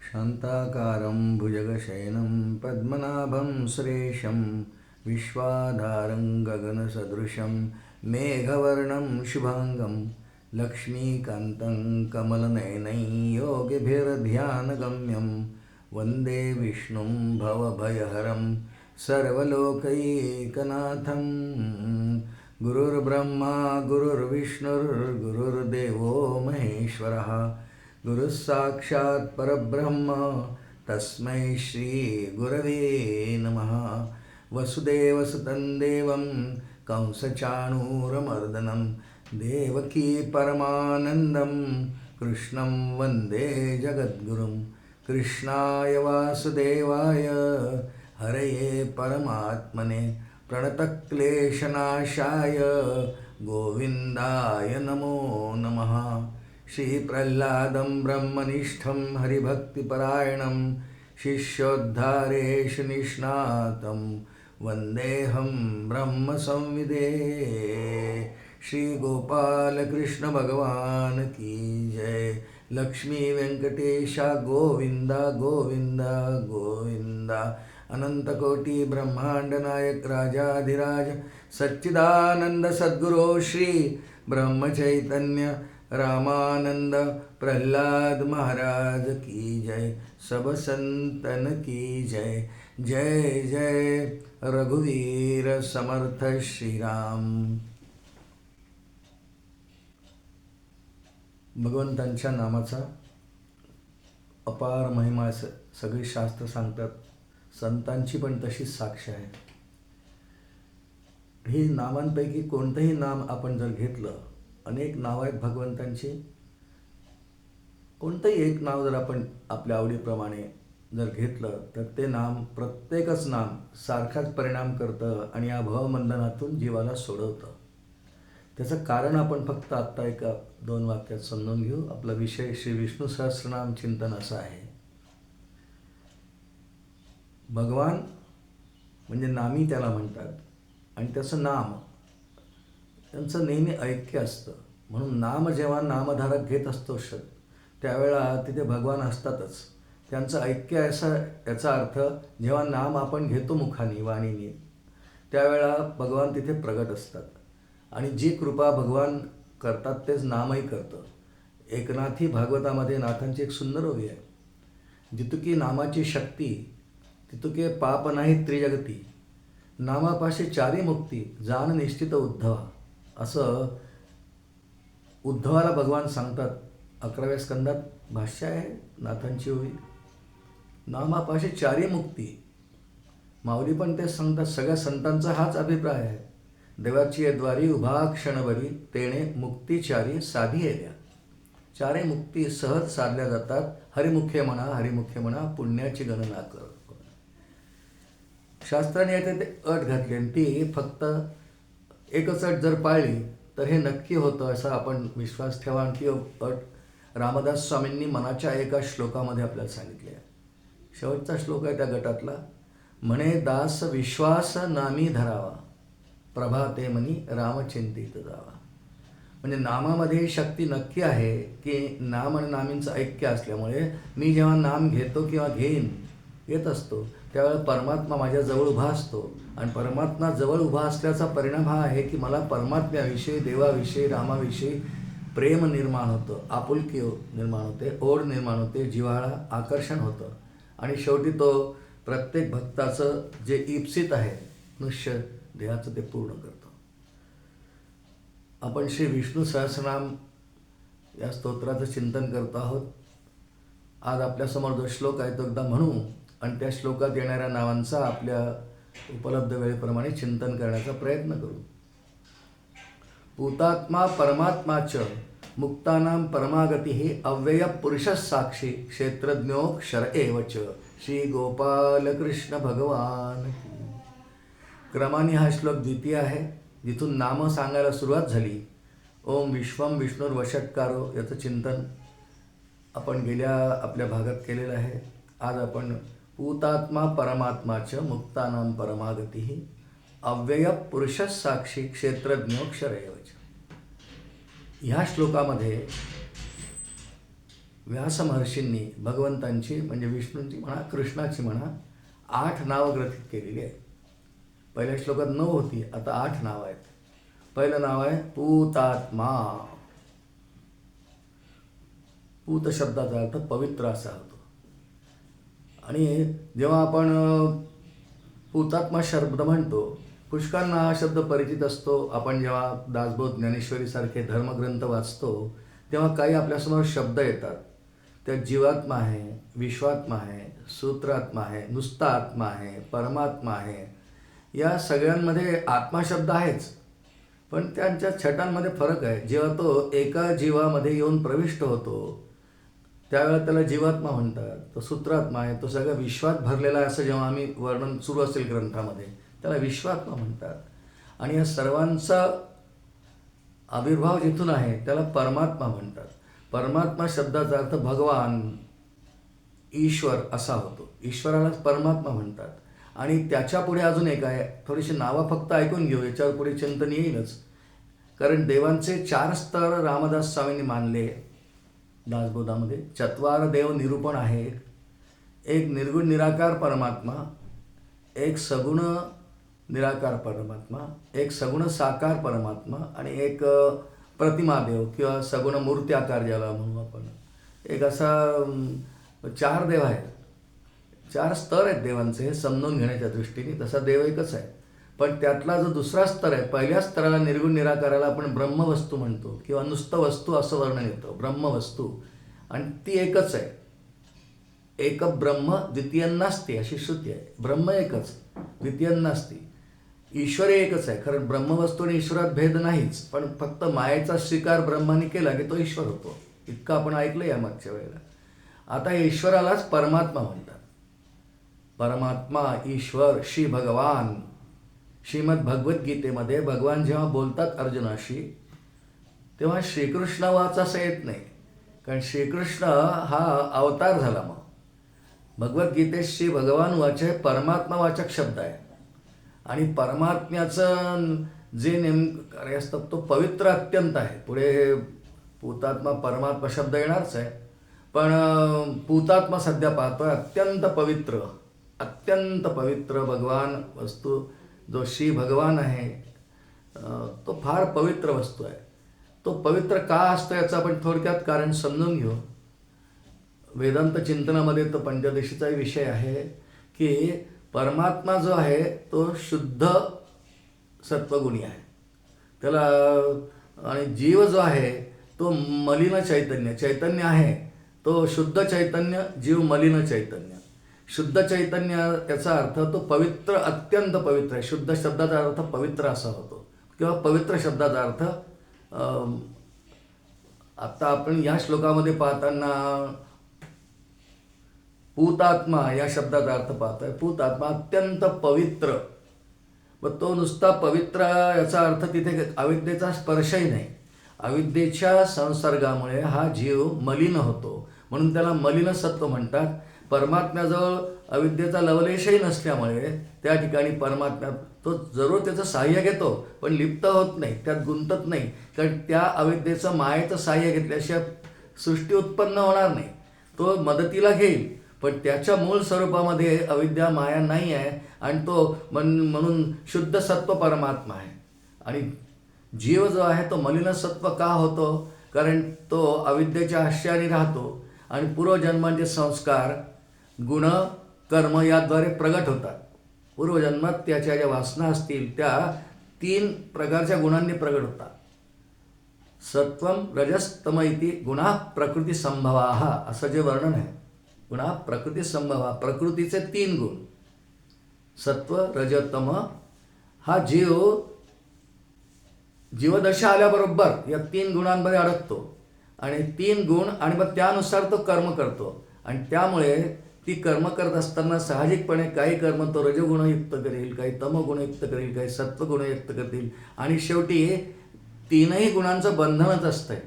शान्ताकारं भुजगशयनं पद्मनाभं सुरेशं विश्वाधारं गगनसदृशं मेघवर्णं शुभांगं लक्ष्मीकान्तं कमलनयनं योगिभिर्ध्यानगम्यं वन्दे विष्णुं भवभयहरं सर्वलोकैकनाथं। गुरुर्ब्रह्मा गुरुर्विष्णुर्गुरुर्देवो महेश्वरः गुरुस्साक्षात् परब्रह्म तस्मै श्री गुरवे नमः। वसुदेवसुतं देवं कंसचाणूरमर्दनं देवकी परमानन्दं कृष्णं वन्दे जगद्गुरुं। कृष्णाय वासुदेवाय हरये परमात्मने प्रणतक्लेशनाशाय गोविन्दाय नमो नमः। श्रीप्रह्लादं ब्रह्मनिष्ठं हरिभक्तिपरायणं शिष्योद्धारेषु निष्णातं वन्देऽहं ब्रह्मसंविदे। श्रीगोपालकृष्ण भगवान की जय। लक्ष्मी वेंकटेशा गोविंदा गोविंदा गोविंदा। अनंतकोटी ब्रह्मांड नायक राजाधिराज सच्चिदानंद सद्गुरो श्री ब्रह्मचैतन्य रामानंद प्रह्लाद महाराज की जय। सब संतन की जय। जय जय रघुवीर समर्थ श्रीराम। भगवंतांच्या नामाचा अपार महिमा सगळी शास्त्र सांगतात, संतांची पण तशीच साक्ष आहे. ही नामांपैकी कोणतंही नाम आपण जर घेतलं, अनेक नावं आहेत भगवंतांची, कोणतंही एक नाव जर आपण आपल्या आवडीप्रमाणे जर घेतलं तर ते नाम, प्रत्येकच नाम सारखाच परिणाम करतं आणि या भवबंधनातून जीवाला सोडवतं. त्याचं कारण आपण फक्त आत्ता एका दोन वाक्यात समजून घेऊ. आपला विषय श्री विष्णू सहस्रनाम चिंतन असा आहे. भगवान म्हणजे नामी त्याला म्हणतात आणि त्याचं नाम, त्यांचं नेहमी ऐक्य असतं. म्हणून नाम जेव्हा नामधारक घेत असतो त्यावेळेला तिथे भगवान असतातच. त्यांचं ऐक्य असं, याचा अर्थ जेव्हा नाम आपण घेतो मुखानी वाणीने, त्यावेळेला भगवान तिथे प्रगट असतात आणि जी कृपा भगवान करतात तेच नामही करतं. एकनाथी भागवतामध्ये नाथांची एक सुंदर ओवी आहे. जितुकी नामाची शक्ती तितुके पाप नाही त्रिजगती, नामापाशी चारी मुक्ती जाण निश्चित उद्धवा. असं उद्धवाला भगवान सांगतात. 11व्या स्कंदात भाष्य आहे नाथांची ओवी. नामापाशी चारी मुक्ती. माऊली पण ते सांगतात. सगळ्या संतांचा हाच अभिप्राय आहे. देवाची द्वारी उभा क्षणभरी तेणे मुक्तीचारी साधी येल्या. चारे मुक्ती सहज साधल्या जातात. हरिमुखे म्हणा पुण्याची गणना कर. शास्त्राने येथे ते अट घातली आणि ती फक्त एकच अट जर पाळली तर हे नक्की होतं असा आपण विश्वास ठेवा. आणि ती अट रामदास स्वामींनी मनाच्या एका श्लोकामध्ये आपल्याला सांगितली आहे. शेवटचा श्लोक आहे त्या गटातला. म्हणे दास विश्वास नामी धरावा, प्रभाते मनी रामचिंतित जावा. म्हणजे नामामध्ये शक्ती नक्की आहे की नाम आणि नामींचं ऐक्य असल्यामुळे मी जेव्हा नाम घेतो किंवा येत असतो त्यावेळेला परमात्मा माझ्याजवळ उभा असतो आणि परमात्मा जवळ उभा असल्याचा परिणाम हा आहे की मला परमात्म्याविषयी, देवाविषयी, रामाविषयी प्रेम निर्माण होतं, आपुलकी निर्माण होते, ओढ निर्माण होते, जिव्हाळा, आकर्षण होतं आणि शेवटी तो प्रत्येक भक्ताचं जे इप्सित आहे मनुष्य देहाचं ते पूर्ण करतो. आपण श्री विष्णू सहस्रनाम या स्तोत्राचं चिंतन करत आहोत. आज आपल्यासमोर जो श्लोक आहे तो एकदा म्हणू आणि त्या श्लोकात येणाऱ्या नावांचा आपल्या उपलब्ध वेळेप्रमाणे चिंतन करण्याचा प्रयत्न करू. भूतात्मा परमात्माच मुक्तानां परमागती अव्यय पुरुष साक्षी क्षेत्रज्ञोक्षर एवच. श्री गोपालकृष्ण भगवान. क्रमाने हा श्लोक द्वितीय आहे, जिथून नाम सांगायला सुरुवात झाली. ओम विश्वम विष्णुर्वषट्कारो याचं चिंतन आपण गेल्या आपल्या भागात केलेलं आहे. आज आपण भूतात्मा परमात्माच मुक्तानां परमागती अव्यय पुरुष साक्षी क्षेत्रज्ञोक्षर एवच. ह्या श्लोकामध्ये व्यास महर्षींनी भगवंतांची म्हणजे विष्णूंची म्हणा कृष्णाची म्हणा 8 नावं ग्रथित केलेली आहे. पहिल्या श्लोकात 9 होती, आता 8 नावं आहेत. पहिलं नाव आहे पूतात्मा. पूत शब्दाचा अर्थ पवित्र असा होतो. आणि जेव्हा आपण पूतात्मा शब्द म्हणतो, पुष्कळांना हा शब्द परिचित असतो. आपण जेव्हा दासबोध ज्ञानेश्वरीसारखे धर्मग्रंथ वाचतो तेव्हा काही आपल्यासमोर शब्द येतात. त्यात जीवात्मा आहे, विश्वात्मा आहे, सूत्रात्मा आहे, नुसता आत्मा आहे, परमात्मा आहे. या सगळ्यांमध्ये आत्मा शब्द आहेच, पण त्यांच्या छटांमध्ये फरक आहे. जेव्हा तो एका जीवामध्ये येऊन प्रविष्ट होतो त्यावेळेला त्याला जीवात्मा म्हणतात. तो सूत्रात्मा आहे, तो सगळ्या विश्वात भरलेला आहे असं जेव्हा आम्ही वर्णन सुरू असेल ग्रंथामध्ये त्याला विश्वात्मा म्हणतात. आणि या सर्वांचा आविर्भाव जिथून आहे त्याला परमात्मा म्हणतात. परमात्मा शब्दाचा अर्थ भगवान, ईश्वर असा होतो. ईश्वरालाच परमात्मा म्हणतात. आणि त्याच्या पुढे अजून एक आहे, थोडीशी नावं फक्त ऐकून घेऊ, याच्यावर पुढे चिंतन येईलच. कारण देवांचे 4 स्तर रामदास स्वामींनी मानले दासबोधामध्ये. 4 देव निरूपण आहे. एक निर्गुण निराकार परमात्मा, एक सगुण निराकार परमात्मा, एक सगुण साकार परमात्मा आणि एक प्रतिमा देव किंवा सगुण मूर्ती आकार ज्याला म्हणू आपण. एक असा 4 देव आहेत. 4 स्तर आहेत देवांचे हे समजून घेण्याच्या दृष्टीने. तसा देव एकच आहे, पण त्यातला जो दुसरा स्तर आहे, पहिल्या स्तराला निर्गुण निराकाराला आपण ब्रह्मवस्तू म्हणतो किंवा नुसतं वस्तू असं वर्णन येतं, ब्रह्मवस्तू. आणि ती एकच आहे. एक ब्रह्म द्वितीय नास्ती अशी श्रुती आहे. ब्रह्म एकच, द्वितीय नास्ती. ईश्वर एकच आहे. कारण ब्रह्मवस्तू आणि ईश्वरात भेद नाहीच, पण फक्त मायेचा स्वीकार ब्रह्माने केला की तो ईश्वर होतो. इतकं आपण ऐकलं या मागच्या वेळेला. आता ईश्वरालाच परमात्मा म्हणतात. परमात्मा, ईश्वर, श्री भगवान. श्रीमद भगवद्गीतेमध्ये भगवान जेव्हा बोलतात अर्जुनाशी तेव्हा श्रीकृष्ण वाच असं येत नाही, कारण श्रीकृष्ण हा अवतार झाला. मग भगवद्गीतेत श्री भगवान वाच हे परमात्मावाचक शब्द आहे. आणि परमात्म्याचं जे नेमकं कार्य असतं तो पवित्र अत्यंत आहे. पुढे पूतात्मा परमात्मा शब्द येणारच आहे, पण पूतात्मा सध्या पाहतोय. अत्यंत पवित्र भगवान वस्तू जो श्री भगवान आहे तो फार पवित्र वस्तू आहे. तो पवित्र का असतो याचं आपण थोडक्यात कारण समजून घेऊ. वेदांत चिंतनामध्ये तो पंचदशीचाही विषय आहे की परमात्मा जो आहे तो शुद्ध सत्वगुणी आहे त्याला. आणि जीव जो आहे तो मलिन चैतन्य आहे. तो शुद्ध चैतन्य, जीव मलिन चैतन्य. शुद्ध चैतन्य याचा अर्थ तो पवित्र, अत्यंत पवित्र आहे. शुद्ध शब्दाचा अर्थ पवित्र असा होतो किंवा पवित्र शब्दाचा अर्थ आता आपण या श्लोकामध्ये पाहताना पूतात्मा या शब्दाचा अर्थ पाहतोय. पूतात्मा अत्यंत पवित्र. व तो नुसता पवित्र याचा अर्थ तिथे अविद्येचा स्पर्शही नाही. अविद्येच्या संसर्गामुळे हा जीव मलिन होतो म्हणून त्याला मलिन सत्व म्हणतात. परमात्म्याजवळ अविद्येचा लवलेशही नसल्यामुळे त्या ठिकाणी परमात्म्या तो जरूर त्याचं साह्य घेतो पण लिप्त होत नाही, त्यात गुंतत नाही. कारण त्या अविद्येचं मायेचं साह्य घेतल्याशिवाय सृष्टी उत्पन्न होणार नाही. तो मदतीला घेईल पण त्याच्या मूळ स्वरूपामध्ये अविद्या माया नाही आहे. आणि तो म्हणून शुद्ध सत्व परमात्मा आहे. आणि जीव जो आहे तो मलिन सत्व का होतो? कारण तो अविद्येच्या आश्रयाने राहतो आणि पूर्वजन्मांचे संस्कार, गुण, कर्म याद्वारे प्रगट होतात. पूर्वजन्मात त्याच्या ज्या वासना असतील त्या 3 प्रकारच्या गुणांनी प्रगट होतात. सत्वम रजस तम इति गुणा प्रकृती संभवाः असं जे वर्णन आहे. गुणा प्रकृती संभवा, प्रकृतीचे 3 गुण सत्व रज तम. हा जीवदशा आल्याबरोबर या 3 गुणांमध्ये अडकतो आणि 3 गुण आणि मग त्यानुसार तो कर्म करतो. आणि त्यामुळे ती कर्म करत असताना साहजिकपणे काही कर्म तो रजगुणयुक्त करेल, काही तमगुणयुक्त करेल, काही सत्वगुणयुक्त करतील आणि शेवटी 3ही गुणांचं बंधनच असतंय.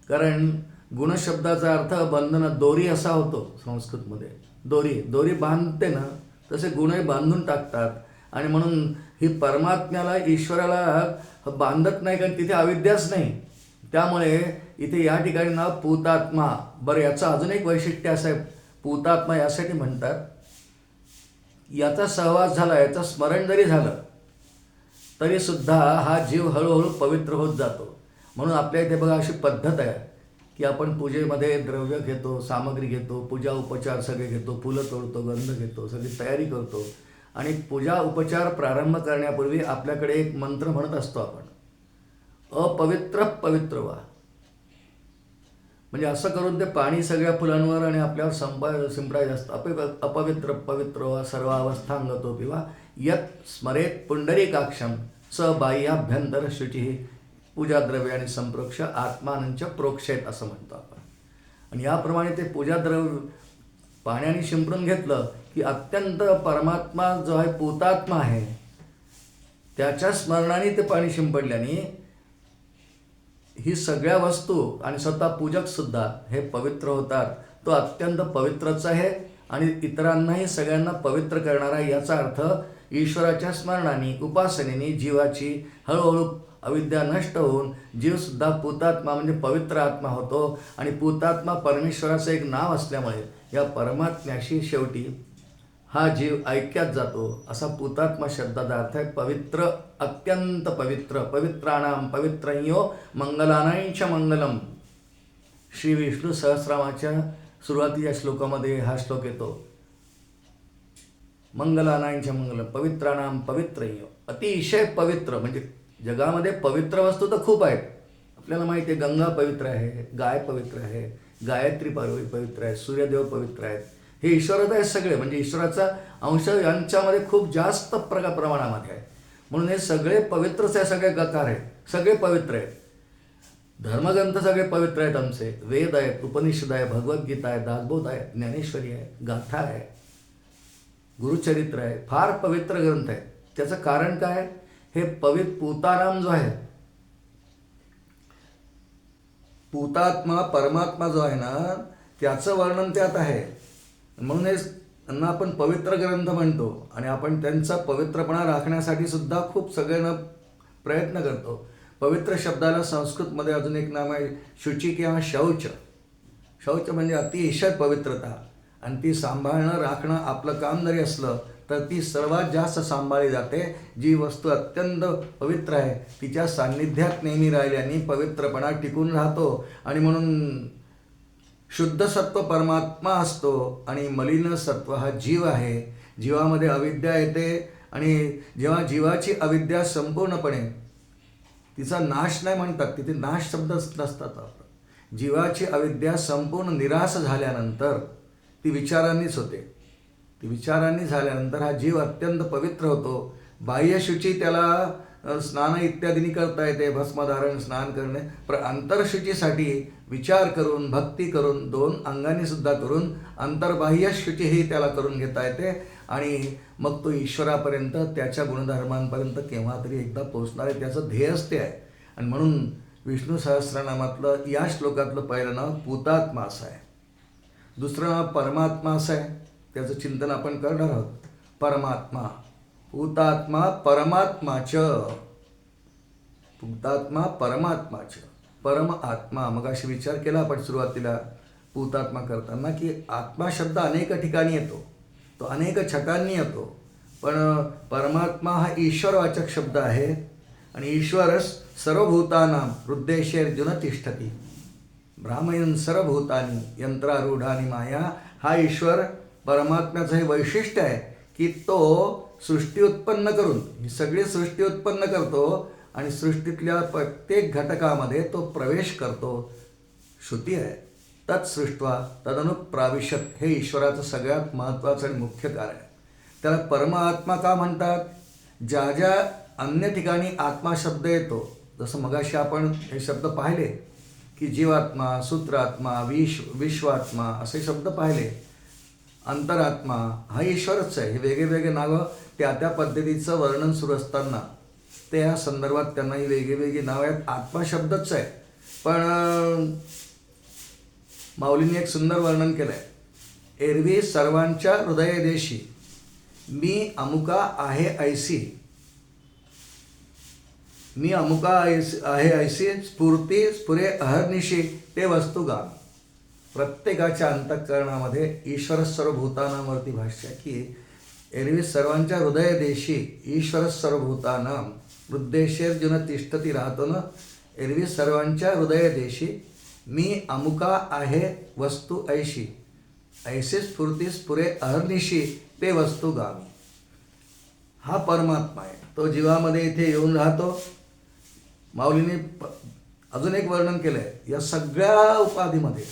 कारण गुणशब्दाचा अर्थ बंधन, दोरी असा होतो संस्कृतमध्ये. दोरी बांधते ना तसे गुणही बांधून टाकतात. आणि म्हणून ही परमात्म्याला, ईश्वराला बांधत नाही कारण तिथे अविद्याच नाही. त्यामुळे इथे या ठिकाणी ना पूतात्मा, बरं याचं अजून एक वैशिष्ट्य असं आहे, पूतात्मा यासाठी म्हणतात, याचा सहवास झाला, याचं स्मरण जरी झालं तरीसुद्धा हा जीव हळूहळू पवित्र होत जातो. म्हणून आपल्या इथे बघा अशी पद्धत आहे की आपण पूजेमध्ये द्रव्य घेतो, सामग्री घेतो, पूजा उपचार सगळे घेतो, फुलं तोडतो, गंध घेतो, सगळी तयारी करतो आणि पूजा उपचार प्रारंभ करण्यापूर्वी आपल्याकडे एक मंत्र म्हणत असतो आपण, अपवित्र पवित्र व्हा. म्हणजे असं करून ते पाणी सगळ्या फुलांवर आणि आपल्यावर शिंपडायचं असतं. अपवित्र पवित्र व्हा सर्वावस्थांगतो किंवा यत स्मरेत पुंडरीकाक्षम स बाह्याभ्यंतर शुची पूजाद्रव्य आणि संप्रोक्ष आत्मानंच प्रोक्षेत असं म्हणतो आपण. आणि याप्रमाणे ते पूजाद्रव्य पाण्याने शिंपडून घेतलं की अत्यंत परमात्मा जो आहे पूतात्मा आहे त्याच्या स्मरणाने ते पाणी शिंपडल्याने ही सगळ्या वस्तू आणि स्वतः पूजकसुद्धा हे पवित्र होतात. तो अत्यंत पवित्रच आहे आणि इतरांनाही सगळ्यांना पवित्र करणारा. याचा अर्थ ईश्वराच्या स्मरणाने उपासनेने जीवाची हळूहळू अविद्या नष्ट होऊन जीवसुद्धा पूतात्मा म्हणजे पवित्र आत्मा होतो. आणि पूतात्मा परमेश्वराचं एक नाव असल्यामुळे या परमात्म्याशी शेवटी हा जीव ऐक्यात जातो. असा पूतात्मा शब्दाचा अर्थ आहे पवित्र, अत्यंत पवित्र. पवित्राणाम पवित्रयो मंगलानांच मंगलम. श्री विष्णू सहस्रनामाच्या सुरुवातीच्या श्लोकामध्ये हा श्लोक येतो. मंगलानांच मंगलम पवित्राणाम पवित्रयो. अतिशय पवित्र म्हणजे जगामध्ये पवित्र वस्तू तर खूप आहेत. आपल्याला माहिती आहे गंगा पवित्र आहे, गाय पवित्र आहे, गायत्री पवित्र आहे, सूर्यदेव पवित्र आहेत. हे ईश्वरच आहे सगळे, म्हणजे ईश्वराचा अंश यांच्यामध्ये खूप जास्त प्रमाणामध्ये आहे. म्हणून हे सगळे पवित्रच आहे, सगळे गकार आहेत, सगळे पवित्र आहेत. धर्मग्रंथ सगळे पवित्र आहेत आमचे. वेद आहेत, उपनिषद आहे, भगवद्गीता आहे, दासबोध आहे, ज्ञानेश्वरी आहे, गाथा आहे, गुरुचरित्र आहे, फार पवित्र ग्रंथ आहे. त्याचं कारण काय? हे पूताराम जो आहे, पूतात्मा परमात्मा जो आहे ना त्याचं वर्णन त्यात आहे. म्हणून त्यांना आपण पवित्र ग्रंथ म्हणतो आणि आपण त्यांचा पवित्रपणा राखण्यासाठी सुद्धा खूप सगळ्यांना प्रयत्न करतो. पवित्र शब्दाला संस्कृतमध्ये अजून एक नाव आहे शुची किंवा शौच. शौच म्हणजे अतिशय पवित्रता आणि ती सांभाळणं राखणं आपलं काम जरी असलं तर ती सर्वात जास्त सांभाळली जाते. जी वस्तू अत्यंत पवित्र आहे तिच्या सान्निध्यात नेहमी राहिल्याने पवित्रपणा टिकून राहतो. आणि म्हणून शुद्ध सत्व परमात्मा असतो आणि मलिन सत्व हा जीव आहे. जीवामध्ये अविद्या येते आणि जेव्हा जीवाची अविद्या संपूर्णपणे, तिचा नाश नाही म्हणतात, तिथे नाश शब्द नसतात. जीवाची अविद्या संपूर्ण निराश झाल्यानंतर ती विचारांनीच होते. ती विचारांनी झाल्यानंतर हा जीव अत्यंत पवित्र होतो. बाह्यशुची त्याला स्नान इत्यादींनी करता येते, भस्मधारण स्नान करणे. अंतरशुचीसाठी विचार करून भक्ती करून दोन अंगांनी सुद्धा करून अंतर्बाह्य शुचीही त्याला करून घेता येते आणि मग तो ईश्वरापर्यंत त्याच्या गुणधर्मांपर्यंत केव्हा तरी एकदा पोचणार आहे. त्याचं ध्येयच ते आहे. आणि म्हणून विष्णू सहस्रनामातलं या श्लोकातलं पहिलं नाव पूतात्मा असं आहे. दुसरं नाव परमात्मा असं आहे. त्याचं चिंतन आपण करणार आहोत. परमात्मा, पूतात्मा परमात्माच, पूतात्मा परमात्माच, परम आत्मा. मग अशी विचार केला आपण सुरुवातीला पूतात्मा करताना की आत्मा शब्द अनेक ठिकाणी येतो, तो अनेक छटांनी येतो. पण परमात्मा हा ईश्वरवाचक शब्द आहे आणि ईश्वरच सर्वभूतानां हृद्देशेर्जुन तिष्ठती भ्रामयन् सर्वभूतानि यंत्रारूढानि माया. हा ईश्वर परमात्म्याचं हे वैशिष्ट्य आहे की तो सृष्टी उत्पन्न करून ही सगळी सृष्टी उत्पन्न करतो आणि सृष्टीतल्या प्रत्येक घटकामध्ये तो प्रवेश करतो. श्रुती आहे तत्सृष्ट्वा तदनुप्राविशत. हे ईश्वराचं सगळ्यात महत्त्वाचं आणि मुख्य कार्य आहे. त्याला परमात्मा का म्हणतात? ज्या ज्या अन्य ठिकाणी आत्मा शब्द येतो, जसं मगाशी आपण हे शब्द पाहिले की जीवात्मा, सूत्रात्मा, विश्वात्मा असे शब्द पाहिले. अंतरात्मा हा ईश्वरच आहे. हे वेगवेगळे नावं त्या त्या पद्धतीचं वर्णन सुरू असताना त्या संदर्भात त्यांनाही वेगवेगळी नावं आहेत. आत्मा शब्दच आहे. पण माऊलींनी एक सुंदर वर्णन केलं आहे. एरवी सर्वांच्या हृदयदेशी मी अमुका आहे ऐसी. मी अमुका आहे ऐसी स्फूर्ती स्फुरे अहर्निशी ते वस्तुगाम. प्रत्येकाच्या अंतःकरणामध्ये ईश्वर सर्वभूतानांवरती भाष्य की एरवी सर्वांच्या हृदयदेशी ईश्वर सर्वभूतानां हृद्देशेर्जुन तिष्ठती राहतो ना. एरवी सर्वांच्या हृदयदेशी मी अमुका आहे वस्तू ऐशी ऐसे स्फूर्ती स्फुरे अहर्निशी ते वस्तुगामी. हा परमात्मा आहे, तो जीवामध्ये इथे येऊन राहतो. माऊलीने अजून एक वर्णन केलं आहे, या सगळ्या उपाधीमध्ये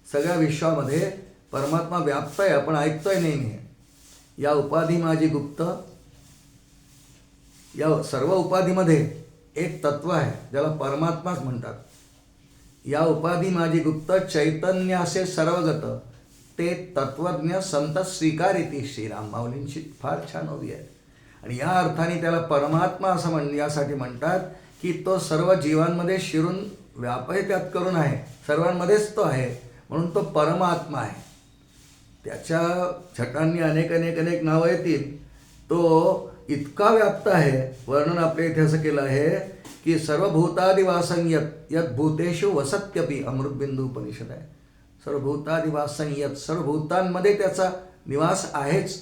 सगळ्या विश्वामध्ये परमात्मा व्याप्त आहे, आपण ऐकतोय नेहमी. या उपाधी माझी गुप्त, या सर्व उपाधीमध्ये एक तत्व आहे ज्याला परमात्माच म्हणतात. या उपाधी माझी गुप्त चैतन्य असे सर्वगत ते तत्वज्ञ संत स्वीकारिती. श्रीराम माऊलींची फार छान ओवी आहे. आणि या अर्थाने त्याला परमात्मा असं यासाठी म्हणतात की तो सर्व जीवांमध्ये शिरून व्यापय त्यात करून आहे, सर्वांमध्येच तो आहे, म्हणून तो परमात्मा आहे. त्याच्या छटांनी अनेक अनेक अनेक नावं येतील. तो इतका व्याप्त आहे. वर्णन आपल्या इथे असं केलं आहे की सर्वभूतादिवासं यत् यत् भूतेषु वसत्यपि. अमृतबिंदू उपनिषद आहे. सर्वभूतादिवासं यत्, सर्वभूतांमध्ये त्याचा निवास आहेच.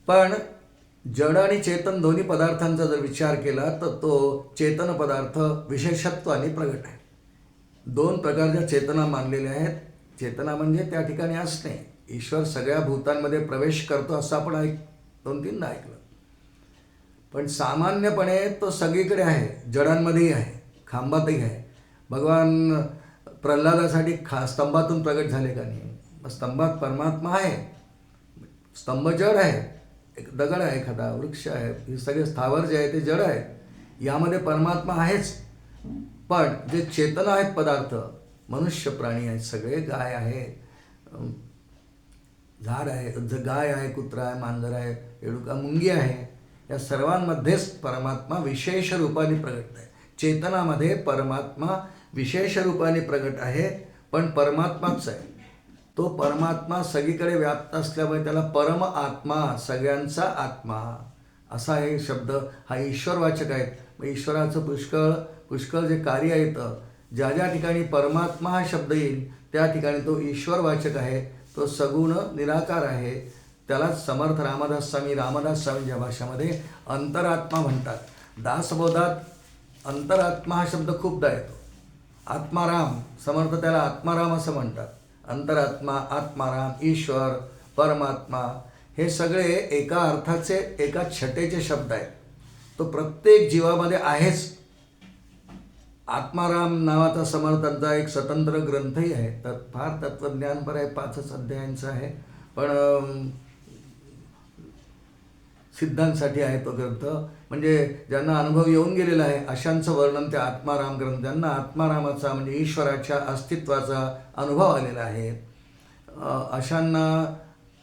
पण जड आणि चेतन दोन्ही पदार्थांचा जर विचार केला तर तो चेतन पदार्थ विशेषत्वाने प्रगट आहे. दोन प्रकारच्या चेतना मानलेल्या आहेत. चेतना म्हणजे त्या ठिकाणी असणे. ईश्वर सगळ्या भूतांमध्ये प्रवेश करतो असं आपण दोन तीनदा ऐकलं. पण सामान्यपणे तो सगळीकडे आहे, जडांमध्येही आहे, खांबातही आहे. भगवान प्रल्हादासाठी स्तंभातून प्रगट झाले का नाही? स्तंभात परमात्मा आहे. स्तंभ जड आहे, एक दगड आहे, एखादा वृक्ष आहे, हे सगळे स्थावर जे आहे ते जड आहे. यामध्ये परमात्मा आहेच. पण जे चेतन आहेत पदार्थ, मनुष्य प्राणी आहेत, सगळे गाय आहे, झाड आहे, गाय आहे, कुत्रा आहे, मांजर आहे, रेडुका, मुंगी आहे, या सर्वांमध्येच परमात्मा विशेष रूपाने प्रगट आहे. चेतनामध्ये परमात्मा विशेष रूपाने प्रगट आहे, पण परमात्माच आहे. तो परमात्मा सगळीकडे व्याप्त असल्यामुळे त्याला परम आत्मा, सगळ्यांचा आत्मा असा हे शब्द हा ईश्वरवाचक आहेत. मग ईश्वराचं पुष्कळ जे कार्य येतं, ज्या ज्या ठिकाणी परमात्मा हा शब्द येईल त्या ठिकाणी तो ईश्वरवाचक आहे. तो सगुण निराकार आहे. त्यालाच समर्थ रामदास स्वामींच्या भाषामध्ये अंतरात्मा म्हणतात. दासबोधात अंतरात्मा हा शब्द खूपदा येतो. आत्माराम, समर्थ त्याला आत्माराम असं म्हणतात. अंतरात्मा, आत्माराम, ईश्वर, परमात्मा हे सगळे एका अर्थाचे, एका छटेचे शब्द आहेत. तो प्रत्येक जीवामध्ये आहेच. आत्माराम नावाचा समर्थांचा एक स्वतंत्र ग्रंथही आहे. तर फार तत्त्वज्ञानपर आहे, 5 अध्यायांचा आहे, पण सिद्धांसाठी आहे तो ग्रंथ. म्हणजे ज्यांना अनुभव येऊन गेलेला आहे अशांचं वर्णन त्या आत्माराम ग्रंथ, ज्यांना आत्मारामाचा म्हणजे ईश्वराच्या अस्तित्वाचा अनुभव आलेला आहे अशांना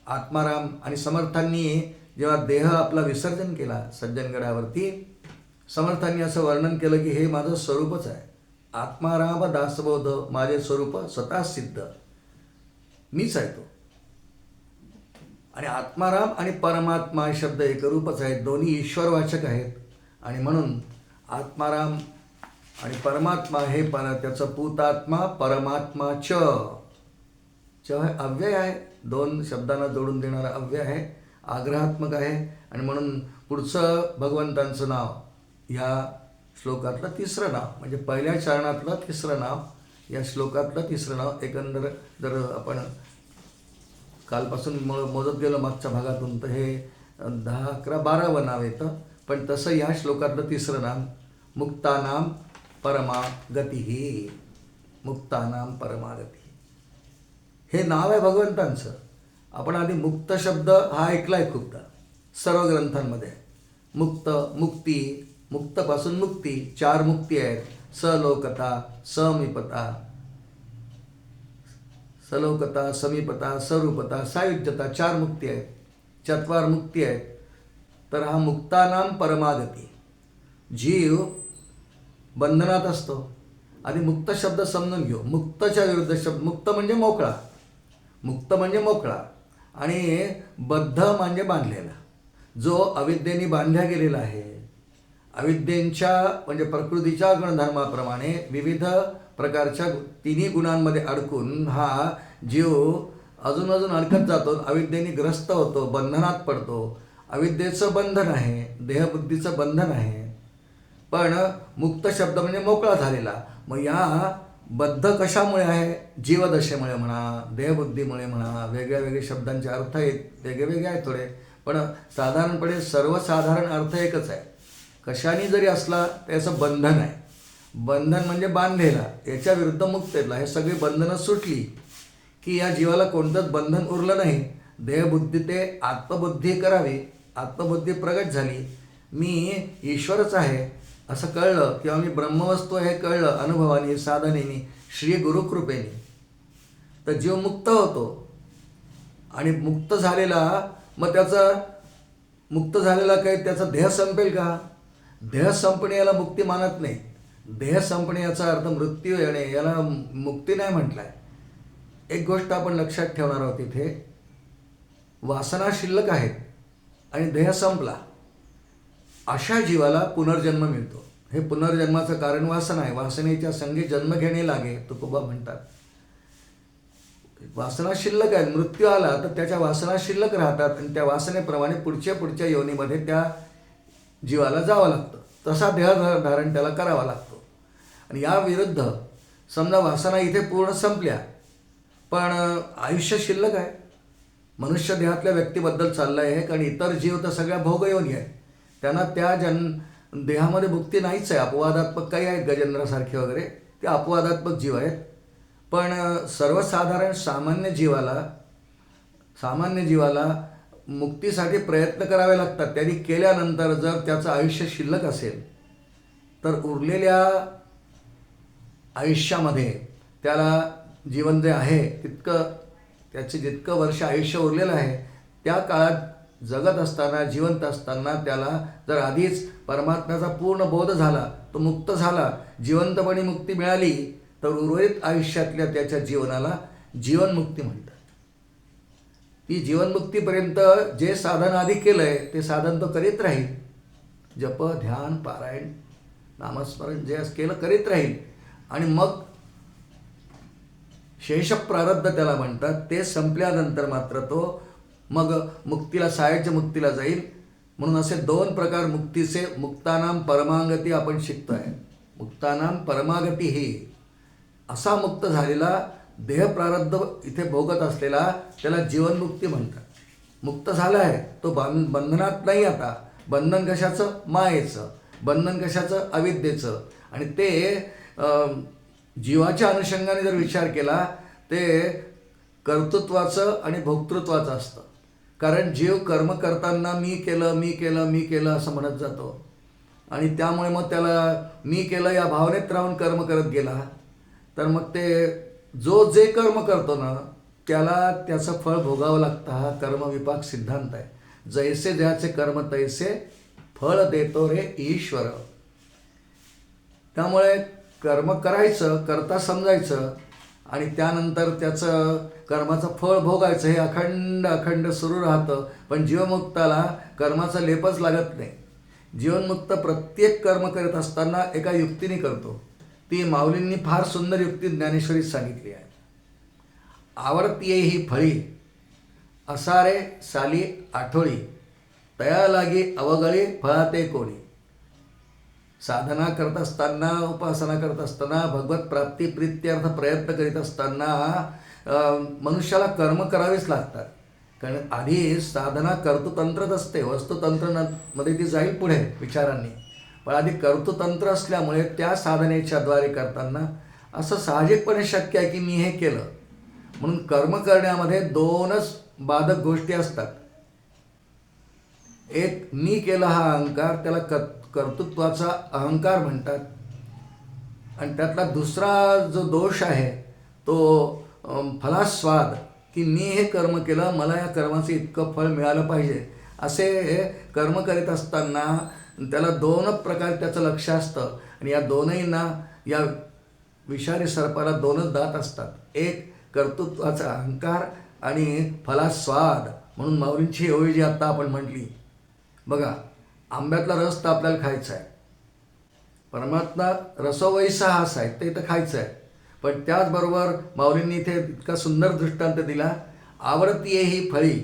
आत्माराम. आणि समर्थांनी जेव्हा देह आपला विसर्जन केला सज्जनगडावरती, समर्थांनी असं वर्णन केलं की हे माझं स्वरूपच आहे. आत्माराम दासबोध, माझे स्वरूप स्वतः सिद्ध, मीच आहे तो. आणि आत्माराम आणि परमात्मा हे शब्द एकरूपच आहेत, दोन्ही ईश्वरवाचक आहेत. आणि म्हणून आत्माराम आणि परमात्मा हे त्याचं पूतात्मा परमात्मा च हे अव्यय आहे. 2 शब्दांना जोडून देणारा अव्यय आहे, आग्रहात्मक आहे. आणि म्हणून पुढचं भगवंतांचं नाव या श्लोकातलं तिसरं नाव, म्हणजे पहिल्या चरणातलं तिसरं नाव, या श्लोकातलं तिसरं नाव. एकंदर जर आपण कालपासून मोजत गेलो मागच्या भागातून तर हे 10, 11, 12वं नाव येतं. पण तसं या श्लोकातलं तिसरं नाम मुक्तानाम परमागती. मुक्तानाम परमागती हे नाव आहे भगवंतांचं. आपण आधी मुक्त शब्द हा ऐकलाय खूपदा सर्व ग्रंथांमध्ये. मुक्त, मुक्ती, मुक्तपासून मुक्ती, 4 मुक्ती आहेत. सलोकता, समीपता, सलोकता, समीपता, स्वरूपता, सायुज्यता, 4 मुक्ती आहेत. 4 मुक्ती आहेत. तर हा मुक्तानाम परमागती. जीव बंधनात असतो. आधी मुक्त शब्द समजून घेऊ. मुक्तच्या विरुद्ध शब्द, मुक्त म्हणजे मोकळा, मुक्त म्हणजे मोकळा, आणि बद्ध म्हणजे बांधलेला. जो अविद्येने बांधल्या गेलेला आहे. अविद्येच्या म्हणजे प्रकृतीच्या गुणधर्माप्रमाणे विविध प्रकारच्या तिन्ही गुणांमध्ये अडकून हा जीव अजून अजून अडकत जातो, अविद्येने ग्रस्त होतो, बंधनात पडतो. अविद्येचं बंधन आहे, देहबुद्धीचं बंधन आहे. पण मुक्त शब्द म्हणजे मोकळा झालेला. मग या बद्ध कशामुळे आहे? जीवदशेमुळे म्हणा, देहबुद्धीमुळे म्हणा, वेगळ्या वेगळ्या शब्दांचे अर्थ वेगळे वेगळे आहेत थोडे, पण साधारणपणे सर्वसाधारण अर्थ एकच आहे. कशाने जरी असला त्याचं बंधन आहे. बंधन म्हणजे बांधलेला, याच्या विरुद्ध मुक्तेला. हे सगळी बंधनं सुटली की या जीवाला कोणतंच बंधन उरलं नाही. देहबुद्धी ते आत्मबुद्धी करावी, आत्मबुद्धी प्रगट झाली, मी ईश्वरच आहे असं कळलं किंवा मी ब्रह्मवस्तू हे कळलं अनुभवाने, साधनेने, श्री गुरुकृपेने, तर जीव मुक्त होतो. आणि मुक्त झालेला मग मुक्त झालेला काही त्याचा देह संपेल का? देह संपणे याला मुक्ती मानत नाही. देह संपणे याचा अर्थ मृत्यू येणे, याला मुक्ती नाही म्हटलाय. एक गोष्ट आपण लक्षात ठेवणार आहोत इथे, वासना शिल्लक आहेत आणि देह संपला, अशा जीवाला पुनर्जन्म मिळतो. हे पुनर्जन्माचं कारण वासना आहे. वासनेच्या संगी जन्म घेणे लागे, तुकोबा म्हणतात. वासना शिल्लक आहे, मृत्यू आला तर त्याच्या वासना शिल्लक राहतात आणि त्या वासनेप्रमाणे पुढच्या योनीमध्ये त्या जीवाला जावं लागतं. तसा देहधारण त्याला करावा लागतो. आणि या विरुद्ध समजा वासना इथे पूर्ण संपल्या पण आयुष्य शिल्लक आहे. मनुष्य देहातल्या व्यक्तीबद्दल चाललं आहे, कारण इतर जीव तर सगळ्या भोगयोनी आहेत, त्यांना त्या देहामध्ये मुक्ती नाहीच आहे. अपवादात्मक काही आहेत, गजेंद्रासारखे वगैरे, ते अपवादात्मक जीव आहेत. पण सर्वसाधारण सामान्य जीवाला मुक्तीसाठी प्रयत्न करावे लागतात. त्यांनी केल्यानंतर जर त्याचं आयुष्य शिल्लक असेल तर उरलेल्या आयुष्यामध्ये त्याला जीवन जे आहे त्याचे जितकं वर्ष आयुष्य उरलेलं आहे त्या काळात जगत असताना, जिवंत असताना त्याला जर आधीच परमात्म्याचा पूर्ण बोध झाला, तो मुक्त झाला, जिवंतपणी मुक्ती मिळाली, तर उर्वरित आयुष्यातल्या त्याच्या जीवनाला जीवनमुक्ती म्हणतात. ती जीवनमुक्तीपर्यंत जे साधन आधी केलं आहे ते साधन तो करीत राहील. जप, ध्यान, पारायण, नामस्मरण जे केलं करीत राहील. आणि मग शेष प्रारब्ध त्याला म्हणतात, ते संपल्यानंतर मात्र तो मग मुक्तीला, सायुज्य मुक्तीला जाईल. म्हणून असे दोन प्रकार मुक्तीचे, मुक्तानाम परमागती आपण शिकतोय. मुक्तानाम परमागती ही असा मुक्त झालेला, देह प्रारब्ध इथे भोगत असलेला, त्याला जीवनमुक्ती म्हणतात. मुक्त झाला आहे तो, बंधनात नाही. आता बंधन कशाचं? मायेचं. बंधन कशाचं? अविद्येचं. आणि ते जीवाच्या अनुषंगाने जर विचार केला ते कर्तृत्वाचं आणि भोक्तृत्वाचं असतं. कारण जीव कर्म करताना मी केलं असं म्हणत जातो आणि त्यामुळे मग त्याला मी केलं या भावनेत राहून कर्म करत गेला, तर मग ते जे कर्म करतो ना त्याला त्याचं फळ भोगावं लागतं. हा कर्मविपाक सिद्धांत आहे. जैसे ज्याचे कर्म तैसे फळ देतो रे ईश्वर. त्यामुळे कर्म करायचं, करता समजायचं आणि त्यानंतर त्याचं कर्माचं फळ भोगायचं, हे अखंड सुरू राहतं. पण जीवमुक्ताला कर्माचा लेपच लागत नाही. जीवनमुक्त प्रत्येक कर्म करत असताना एका युक्तीने करतो. ती माऊलींनी फार सुंदर युक्ती ज्ञानेश्वरीत सांगितली आहे. आवडतीये ही फळी असारे साली आठोळी, तया लागी अवगळी फळाते कोणी. साधना करत असताना, उपासना करत असताना, भगवत प्राप्ती प्रीत्यर्थ प्रयत्न करीत असताना मनुष्याला कर्म करावेच लागतात. कारण आधी साधना कर्तृतंत्रच असते, वस्तुतंत्रमध्ये ती जाईल पुढे विचारांनी. पण आधी कर्तृतंत्र असल्यामुळे त्या साधनेच्या द्वारे करताना असं साहजिकपणे शक्य आहे की मी हे केलं. म्हणून कर्म करण्यामध्ये दोनच बाधक गोष्टी असतात. एक मी केला हा अहंकार, त्याला कर्तृत्वाचा अहंकार म्हणतात. आणि त्यातला दुसरा जो दोष आहे तो फलास्वाद, की मी हे कर्म केलं, मला या कर्माचं इतकं फळ मिळालं पाहिजे. असे कर्म करीत असताना त्याला दोन प्रकारे त्याचं लक्ष असतं. आणि या दोनहींना, या विषारी सर्पाला दोनच दात असतात. एक कर्तृत्वाचा अहंकार आणि फलास्वाद. म्हणून माऊलींची ओळी जी आत्ता आपण म्हटली, बघा, आंब्यातला रस तर आपल्याला खायचा आहे, परमात्मा रसोवैसा हाच आहे, ते तर खायचं आहे. पण त्याचबरोबर माऊलींनी इथे इतका सुंदर दृष्टांत दिला, आवडतीये ही फळी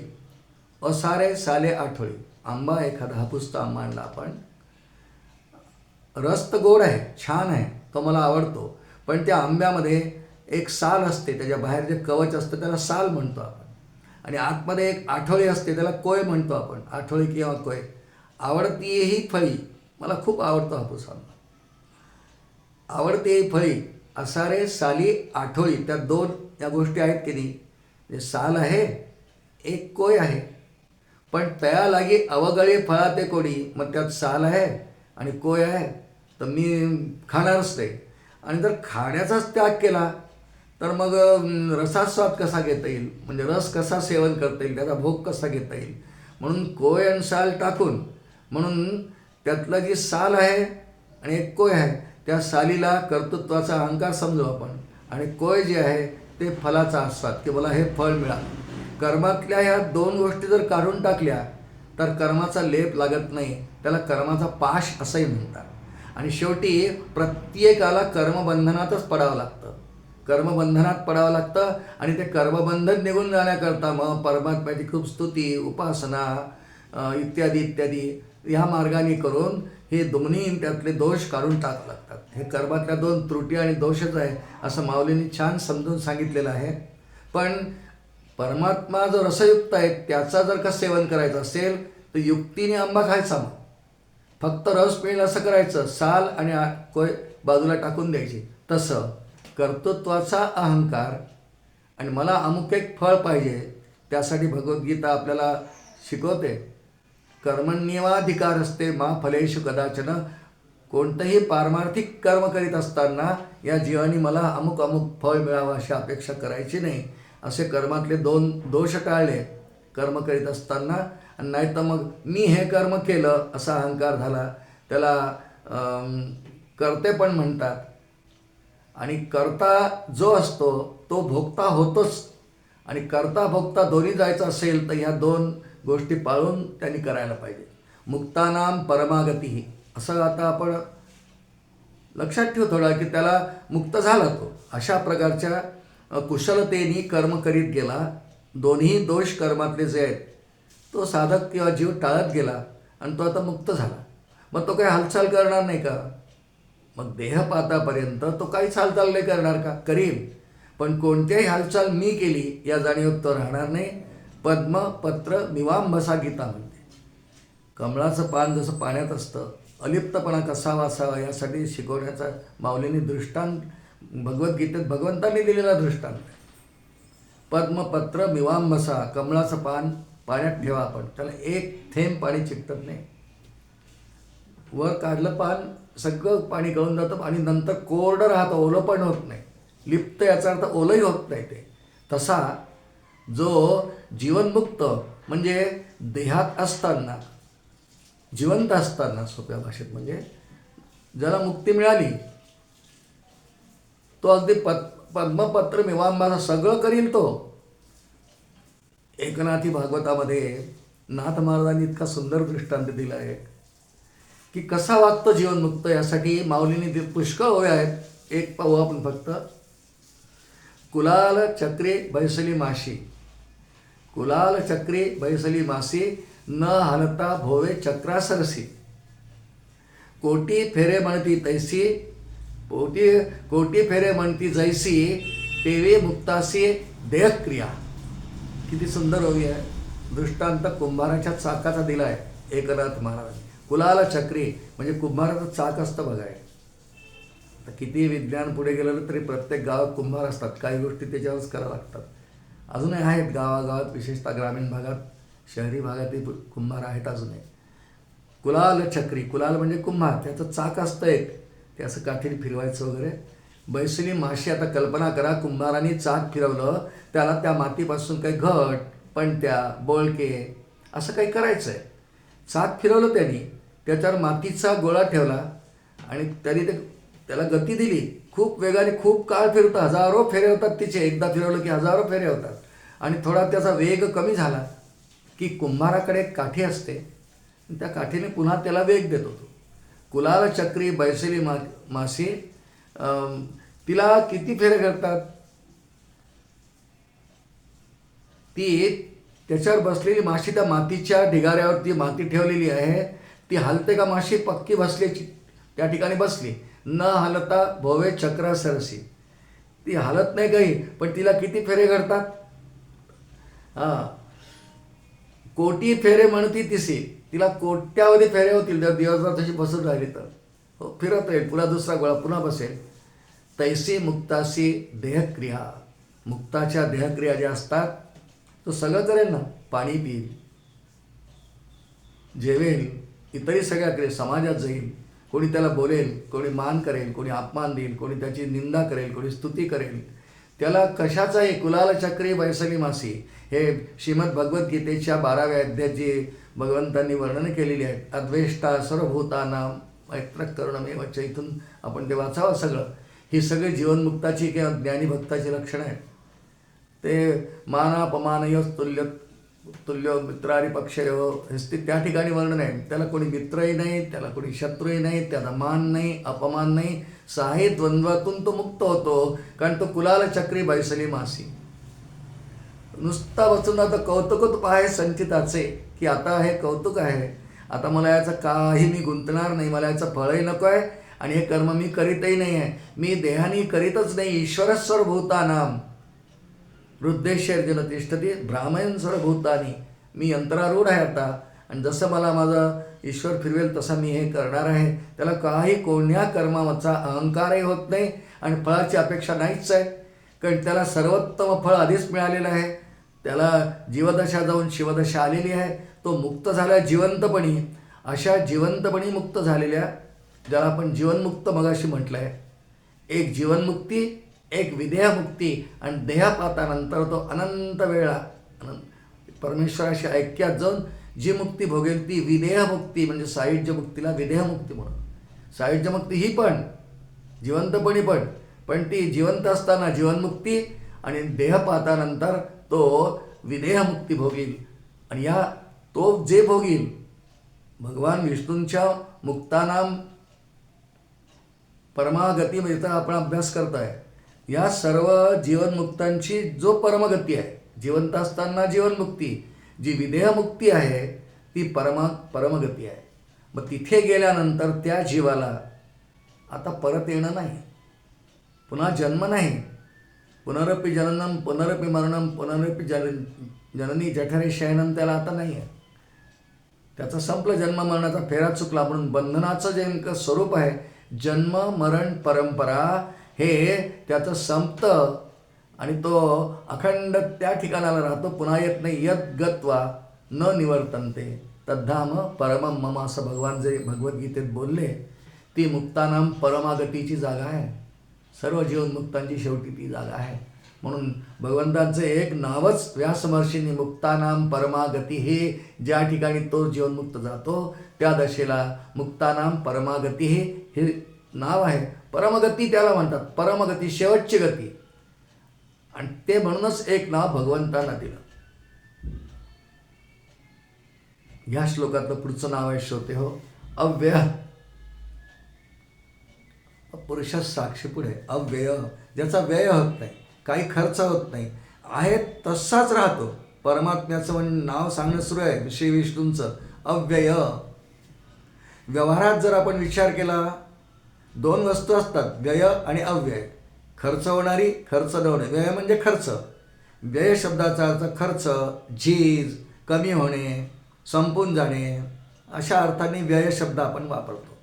असारे साले आठवळी. आंबा, एखादा हापूसचा आंबा आणला आपण, रस तर गोड आहे, छान आहे, तो मला आवडतो, पण त्या आंब्यामध्ये एक साल असते, त्याच्या बाहेर जे कवच असतं त्याला साल म्हणतो आपण, आणि आतमध्ये एक आठवळी असते, त्याला कोय म्हणतो आपण, आठवळी किंवा कोय. आवडती ही फळी, मला खूप आवडतो हापूस आंबा. आवडती ही फळी असारे साली आठवळी, त्या दोन या गोष्टी आहेत की नाही, जे साल आहे, एक कोय आहे, पण तया लागी अवगळे फळा ते कोणी. मग त्यात साल आहे आणि कोय आहे, तर मी खाणारच ते. आणि जर खाण्याचाच त्याग केला तर मग रसास्वाद कसा घेता येईल, म्हणजे रस कसा सेवन करता येईल, त्याचा भोग कसा घेता येईल. म्हणून कोय आणि साल टाकून, म्हणून त्यातलं जी साल आहे आणि एक कोय आहे, त्या सालीला कर्तृत्वाचा अहंकार समजू आपण, आणि कोय जे आहे ते फलाचा आस्वाद, की मला हे फळ मिळालं. कर्मातल्या ह्या दोन गोष्टी जर काढून टाकल्या तर कर्माचा लेप लागत नाही, त्याला कर्माचा पाश असंही म्हणतात. आणि शेवटी प्रत्येकाला कर्मबंधनातच पडावं लागतं, कर्मबंधनात पडावं लागतं. आणि ते कर्मबंधन निघून जाण्याकरता मग परमात्म्याची खूप स्तुती, उपासना इत्यादी इत्यादी ह्या मार्गाने करून हे दोन्ही त्यातले दोष काढून टाकावं लागतात. हे कर्मातल्या दोन त्रुटी आणि दोषच आहे, असं माऊलींनी छान समजून सांगितलेलं आहे. पण परमात्मा जो रसयुक्त आहे त्याचा जर का सेवन करायचं असेल तर युक्तीने आंबा खायचा, मग फक्त रस मिळेल असं करायचं, साल आणि कोय बाजूला टाकून द्यायची. तसं कर्तृत्वाचा अहंकार आणि मला अमुक एक फळ पाहिजे, त्यासाठी भगवद्गीता आपल्याला शिकवते, कर्मण्येवाधिकार असते मा फलेषु कदाचन. कोणतंही पारमार्थिक कर्म करीत असताना या जीवानी मला अमुक अमुक फळ मिळावं अशी अपेक्षा करायची नाही. असे कर्मातले दोन दोष टाळले कर्म करीत असताना. आणि नाही तर मग मी हे कर्म केलं असा अहंकार झाला, त्याला कर्ते पण म्हणतात. आणि कर्ता जो असतो तो भोक्ता होतोच, आणि कर्ता भोक्ता दोन्ही जायचं असेल तर ह्या दोन गोष्टी पाळून त्यांनी करायला पाहिजे. मुक्तानाम परमागती, असं आता आपण लक्षात ठेवू थोडा, की त्याला मुक्त झाला तो अशा प्रकारच्या कुशलतेने कर्म करीत गेला. दोन्ही दोष कर्मातले जे आहेत तो साधक किंवा जीव टाळत गेला आणि तो आता मुक्त झाला. मग तो काही हालचाल करणार नाही का? मग देहपातापर्यंत तो काहीच हालचाल नाही करणार का? करीन, पण कोणत्याही हालचाल मी केली या जाणीवेत तो राहणार नाही. पद्म पत्र मिवांबसा गीता म्हणते. कमळाचं पान जसं पाण्यात असतं, अलिप्तपणा कसा वाचावा यासाठी शिकवण्याचा माऊलींनी दृष्टांत भगवद्गीतेत भगवंतांनी दिलेला दृष्टांत. पद्मपत्र मिवांबसा, कमळाचं पान पाण्यात ठेवा आपण, त्याला एक थेंब पाणी चिकटत नाही. वर काढलं पान सगळं पाणी गळून जातं आणि नंतर कोरडं राहतं, ओलं पण होत नाही. लिप्त याचा अर्थ ओलंही होत नाही ते. तसा जो जीवनमुक्त म्हणजे देहात असताना, जिवंत असताना, सोप्या भाषेत म्हणजे ज्याला मुक्ती मिळाली तो अगदी पद्मपत्र मिवांबाचा सगळं करील तो. एकनाथी भागवतामध्ये नाथ महाराजांनी इतका सुंदर दृष्टांत दिला आहे की कसा वागतो जीवनमुक्त. यासाठी माऊलींनी पुष्कळ ओव्या आहेत. एक पाहू आपण फक्त. कुलाल चक्री बैसली माशी, कुलाल चक्री बैसली मासी, न हलता भोवे चक्रासरसी, कोटी फेरे म्हणती तैसी, कोटी फेरे म्हणती जैसी, तेवे मुक्तासी देहक्रिया. किती सुंदर ओवी आहे. दृष्टांत कुंभाराच्या चाकाचा दिला आहे एकनाथ महाराज. कुलाल चक्री म्हणजे कुंभाराचं चाक असतं बघाय. आता किती विज्ञान पुढे गेलेलं तरी प्रत्येक गावात कुंभार असतात, काही गोष्टी त्याच्यावरच कराव्या लागतात. अजूनही आहेत गावागावात, विशेषतः ग्रामीण भागात, शहरी भागातही कुंभार आहेत अजूनही. कुलाल चक्री, कुलाल म्हणजे कुंभार, त्याचं चाक असतं एक, ते असं काठीने फिरवायचं वगैरे. बैसली माशी, आता कल्पना करा कुंभाराने चाक फिरवलं, त्याला त्या मातीपासून काही घट, पणत्या, बोळके असं काही करायचं आहे. चाक फिरवलं त्यांनी, त्याच्यावर मातीचा गोळा ठेवला आणि त्यांनी त्याला गती दिली. खूप वेगाने खूप काळ फिरतं, हजारो फेरे होतात तिचे, एकदा फिरवलं की हजारो फेरे होतात. आणि थोडा त्याचा वेग कमी झाला की कुंभाराकडे एक काठी असते, त्या काठीने पुन्हा त्याला वेग देत होतो. कुलाल चक्री बैसली मासी, तिला किती फेरे करतात? ती त्याच्यावर बसलेली माशी, त्या मातीच्या ढिगाऱ्यावरती माती ठेवलेली आहे, ती हलते का माशी? पक्की बसल्याची त्या ठिकाणी बसली. न हलता भोवे चक्र सरसी, ती हलत नाही काही, पण तिला किती फेरे करतात? कोटी फेरे म्हणती तिसी, तिला कोट्यावधी फेरे होतील जर दिवसभर तशी बसून राहिली तर. हो, फिरत राहील, पुन्हा दुसरा गोळा पुन्हा बसेल. तैसी मुक्तासी देहक्रिया, मुक्ताच्या देहक्रिया ज्या असतात तो सगळं करेल ना. पाणी पिईल, जेवेल, इतरही सगळ्या क्रिया, समाजात जाईल, कोणी त्याला बोलेल, कोणी मान करेल, कोणी अपमान देईल, कोणी त्याची निंदा करेल, कोणी स्तुती करेल. त्याला कशाचाही कुलाल चक्री बैसली मासी, हे श्रीमद भगवद्गीतेच्या 12व्या अध्यायात जी भगवंतांनी वर्णन केलेली आहे. अद्वेष्टा सर्वभूतानां मैत्र करुणमेव च, इथून आपण ते वाचावं सगळं. ही सगळी जीवनमुक्ताची किंवा ज्ञानीभक्ताची लक्षणं आहेत. ते मानापमानयो तुल्य मित्रारी पक्षयो, हे त्या ठिकाणी वर्णन आहे. त्याला कोणी मित्रही नाही, त्याला कोणी शत्रूही नाही, त्याला मान नाही, अपमान नाही. साही द्वंद्वातून तो मुक्त होतो, कारण तो कुलाल चक्री बैसली मासी. नुसता बसून आता कौतुकच पाहे संचिताचे, की आता हे कौतुक आहे, आता मला याचं काही मी गुंतणार नाही, मला याचं फळही नको आहे, आणि हे कर्म मी करीतही नाही आहे. मी देहानी करीतच नाही. ईश्वरस्वर भूतानाम वृद्धेश्वर्जन तिष्ठती भ्रामयन सर्वभूतानी, मी यंत्रारूढ आहे आता, आणि जसं मला माझा ईश्वर फिरवेल तसा मी हे करणार आहे. त्याला काही कोण्या कर्माचा अहंकारही होत नाही, आणि फळाची अपेक्षा नाहीच आहे, कारण त्याला सर्वोत्तम फळ आधीच मिळालेलं आहे. त्याला जीवदशा जाऊन शिवदशा आलेली आहे. तो मुक्त झाला जिवंतपणी. अशा जिवंतपणी मुक्त झालेल्या, ज्याला आपण जीवनमुक्त मगाशी म्हटलं आहे, एक जीवनमुक्ती, एक विदेहमुक्ती, आणि देहपातानंतर तो अनंत वेळा परमेश्वराशी ऐक्यात जाऊन जी मुक्ती भोगेल ती विदेहमुक्ती, म्हणजे सायुज्य मुक्तीला विदेहमुक्ती म्हणून. सायुज्यमुक्ती ही पण जिवंतपणी पण ती जिवंत असताना जीवनमुक्ती, आणि देहपातानंतर तो विदेहमुक्ती भोगील. आणि तो जे भोगील भगवान विष्णूंच्या मुक्तानाम परमागती, म्हणजे आपण अभ्यास करताय, या सर्व जीवनमुक्तांची जो परमगती आहे, जिवंत असताना जीवनमुक्ती, जी विदेहमुक्ती आहे ती परमगती आहे. मग तिथे गेल्यानंतर त्या जीवाला आता परत येणं नाही, पुन्हा जन्म नाही. पुनरपि जननम पुनरपि मरणम पुनरपि जननी जठरे शयनम, त्याला आता नाही आहे. त्याचं संपलं, जन्म मरणाचा फेरा चुकला. म्हणून बंधनाचं जे नेमकं स्वरूप आहे, जन्म मरण परंपरा, हे त्याचं संपतं, आणि तो अखंड त्या ठिकाणाला राहतो, पुन्हा येत नाही. यद गत्वा न निवर्तन्ते तद्धाम परमम मम, असं भगवान जे भगवद्गीतेत बोलले, ती मुक्तानाम परमागतीची जागा आहे. सर्व जीवनमुक्तांची शेवटी ती जागा आहे. म्हणून भगवंतांचं एक नावच व्यासमहर्षींनी मुक्तानाम परमागती, हे ज्या ठिकाणी तो जीवनमुक्त जातो त्या दशेला मुक्तानाम परमागती हे नाव आहे. परमगती त्याला म्हणतात, परमगती, शेवटची गती. आणि ते म्हणूनच एक नाव भगवंतांना दिलं. ह्या श्लोकातलं पुढचं नाव आहे श्रोते हो, अव्यय. पुरुष साक्षी पुढे अव्यय, ज्याचा व्यय होत नाही, काही खर्च होत नाही, आहे तसाच राहतो. परमात्म्याचं म्हणजे नाव सांगणं सुरू आहे श्री विष्णूंचं, अव्यय. व्यवहारात जर आपण विचार केला, दोन वस्तू असतात, व्यय आणि अव्यय. खर्च होणारी, खर्च न होणे. व्यय म्हणजे खर्च. व्यय शब्दाचा अर्थ खर्च, झीज, कमी होणे, संपून जाणे, अशा अर्थाने व्यय शब्द आपण वापरतो.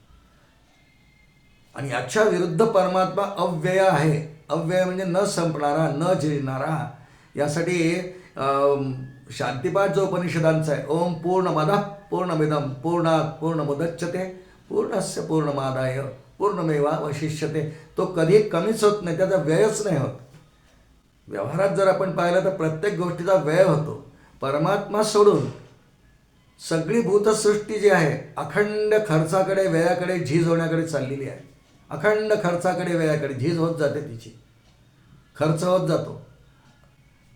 आणि याच्या विरुद्ध परमात्मा अव्यय आहे. अव्यय म्हणजे न संपणारा, न झिजणारा. यासाठी शांतिपाठ जो उपनिषदांचा आहे, ओम पूर्णमदः पूर्णमिदं पूर्णात् पूर्णमुदच्यते पूर्णस्य पूर्णमादाय पूर्णमेवावशिष्यते, तो कधी कमीच होत नाही, त्याचा व्ययच नाही होत. व्यवहारात जर आपण पाहिलं तर प्रत्येक गोष्टीचा व्यय होतो. परमात्मा सोडून सगळी भूतसृष्टी जी आहे अखंड खर्चाकडे, व्ययाकडे, झीज होण्याकडे चाललेली आहे. अखंड खर्चाकडे, व्ययाकडे झीज होत जाते, तिची खर्च होत जातो.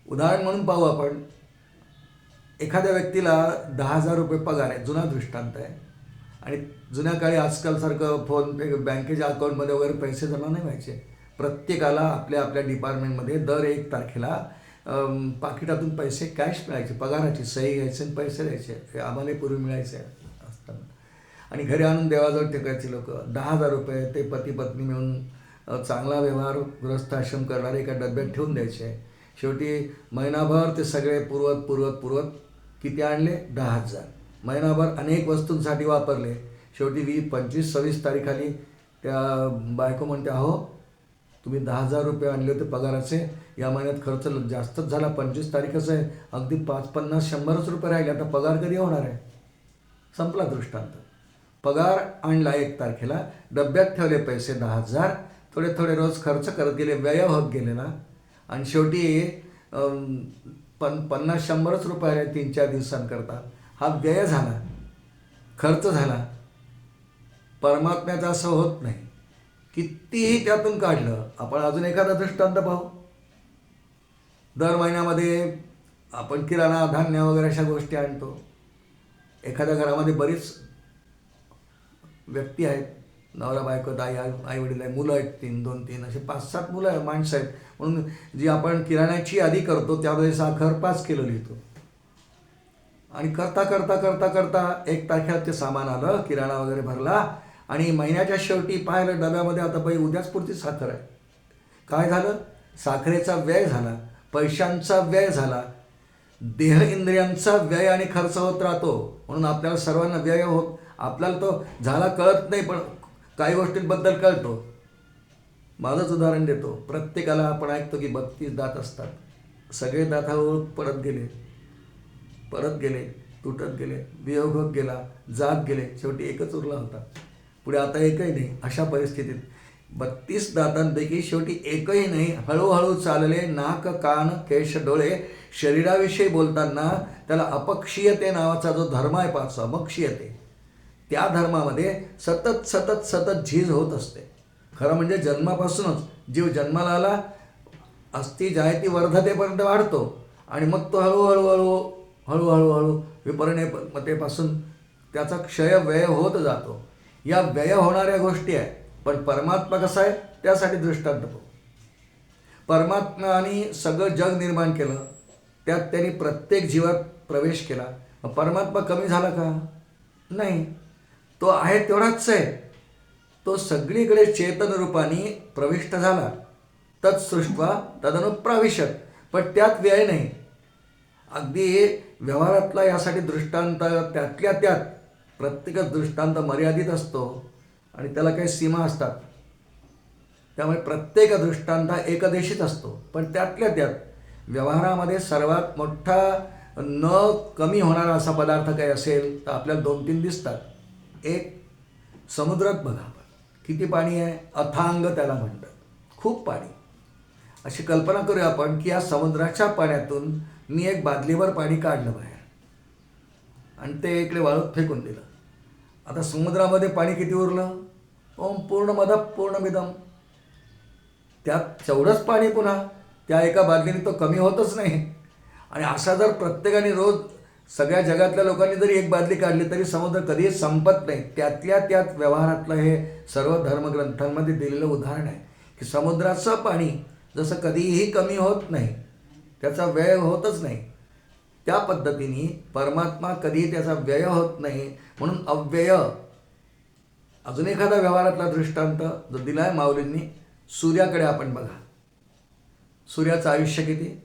उदाहरण म्हणून पाहू आपण. एखाद्या व्यक्तीला 10,000 रुपये पगार आहे, जुना दृष्टांत आहे, आणि जुन्या काळी आजकालसारखं फोन पे बँकेच्या अकाउंटमध्ये वगैरे पैसे जमा नाही व्हायचे. प्रत्येकाला आपल्या आपल्या डिपार्टमेंटमध्ये दर 1 तारखेला पाकिटातून पैसे कॅश मिळायचे, पगाराची सही घ्यायचे आणि पैसे द्यायचे. हे आम्हाला पूर्वी मिळायचे असताना, आणि घरी आणून देवाजवळ टेकायचे लोक. 10,000 रुपये ते पती पत्नी मिळून चांगला व्यवहार गृहस्थाश्रम करणारे एका डब्यात ठेवून द्यायचे. शेवटी महिनाभर ते सगळे पुरवत किती आणले? 10,000. महिनाभर अनेक वस्तूंसाठी वापरले. शेवटी 25-26 तारीख आली, त्या बायको म्हणते, अहो तुम्ही 10,000 रुपये आणले होते पगाराचे, या महिन्यात खर्च जास्तच झाला, 25 तारीखच आहे, अगदी 5, 50, 100 रुपये राहिले, आता पगार कधी होणार आहे? संपला दृष्टांत. पगार आणला 1 तारखेला, डब्यात ठेवले पैसे 10,000, थोडे थोडे रोज खर्च करत गेले, व्यय होत गेलेला, आणि शेवटी 50-100 रुपये आले 3-4 दिवसांकरता. हा व्यय झाला, खर्च झाला. परमात्म्याचं असं होत नाही. कितीही त्यातून काढलं. आपण अजून एखादा दृष्टांत पाहू. दर महिन्यामध्ये आपण किराणा, धान्य वगैरे अशा गोष्टी आणतो. एखाद्या घरामध्ये बरीच व्यक्ती आहेत, नवरा बायको, आई वडील आहे, मुलं आहेत, 2-3 असे 5-7 मुलं आहे, माणसं आहेत. म्हणून जी आपण किराण्याची यादी करतो त्यामध्ये साखर 5 किलो लिहितो, आणि करता करता करता करता 1 तारखेला ते सामान आलं, किराणा वगैरे भरला, आणि महिन्याच्या शेवटी पाहिलं डब्यामध्ये आता बाई उद्याच पुरती साखर आहे. काय झालं? साखरेचा व्यय झाला, पैशांचा व्यय झाला, देह इंद्रियांचा व्यय आणि खर्च होत राहतो. म्हणून आपल्याला सर्वांना व्यय होत, आपल्याला तो झाला कळत नाही, पण काही गोष्टींबद्दल कळतो. माझंच उदाहरण देतो. प्रत्येकाला आपण ऐकतो की 32 दात असतात. सगळे दातावर परत गेले, तुटत गेले, वियोग होत गेला, जात गेले, शेवटी एकच उरला होता. पुढे आता एकही नाही. अशा परिस्थितीत 32 दातांपैकी शेवटी एकही नाही. हळूहळू चालले, नाक, कान, केश, डोळे, शरीराविषयी बोलताना त्याला अपक्षीयते नावाचा जो धर्म आहे, समक्षीयते, त्या धर्मामध्ये सतत सतत सतत झीज होत असते. खरं म्हणजे जन्मापासूनच जीव जन्माला आला, अस्ति जायती वर्धतेपर्यंत वाढतो, आणि मग तो हळूहळू विपरिणतेपासून त्याचा क्षय व्यय होत जातो. या व्यय होणाऱ्या गोष्टी आहेत. पण परमात्मा कसा आहे त्यासाठी दृष्टांत पाहू. परमात्म्याने सगळं जग निर्माण केलं, त्यात त्यांनी प्रत्येक जीवात प्रवेश केला. परमात्मा कमी झाला का? नाही, तो आहे तेवढाच आहे. तो सगळीकडे चेतन रूपाने प्रविष्ट झाला. तत्सृष्ट्वा तदनुप्राविशत, पण त्यात व्यय नाही. अगदी व्यवहारातला यासाठी दृष्टांत त्यातल्या त्यात प्रत्येकच दृष्टांत मर्यादित असतो, आणि त्याला काही सीमा असतात. त्यामुळे प्रत्येक दृष्टांत एकदेशीच असतो. पण त्यातल्या त्यात व्यवहारामध्ये सर्वात मोठा न कमी होणारा असा पदार्थ काही असेल तर आपल्याला 2-3 दिसतात. एक, समुद्रात बघा आपण किती पाणी आहे, अथांग त्याला म्हणतात, खूप पाणी. अशी कल्पना करूया आपण की या समुद्राच्या पाण्यातून मी एक बादलीभर पाणी काढलं बाहेर, आणि ते इकडे वाळूत फेकून दिलं. आता समुद्रामध्ये पाणी किती उरलं? ओम पूर्णमदः पूर्णमिदं. त्यात तेवढंच पाणी पुन्हा त्या एका बादलीने तो कमी होतच नाही. आणि असा जर प्रत्येकाने रोज सगळ्या जगातल्या लोकांनी जरी एक बादली काढली तरी समुद्र कधीही संपत नाही. त्यातल्या त्यात व्यवहारातलं हे सर्व धर्मग्रंथांमध्ये दिलेलं उदाहरण आहे की समुद्राचं पाणी जसं कधीही कमी होत नाही, त्याचा व्यय होतच नाही, त्या पद्धतीने परमात्मा कधीही त्याचा व्यय होत नाही, म्हणून अव्यय. अजून एखादा व्यवहारातला दृष्टांत जो दिला आहे माऊलींनी, सूर्याकडे आपण बघा. सूर्याचं आयुष्य किती?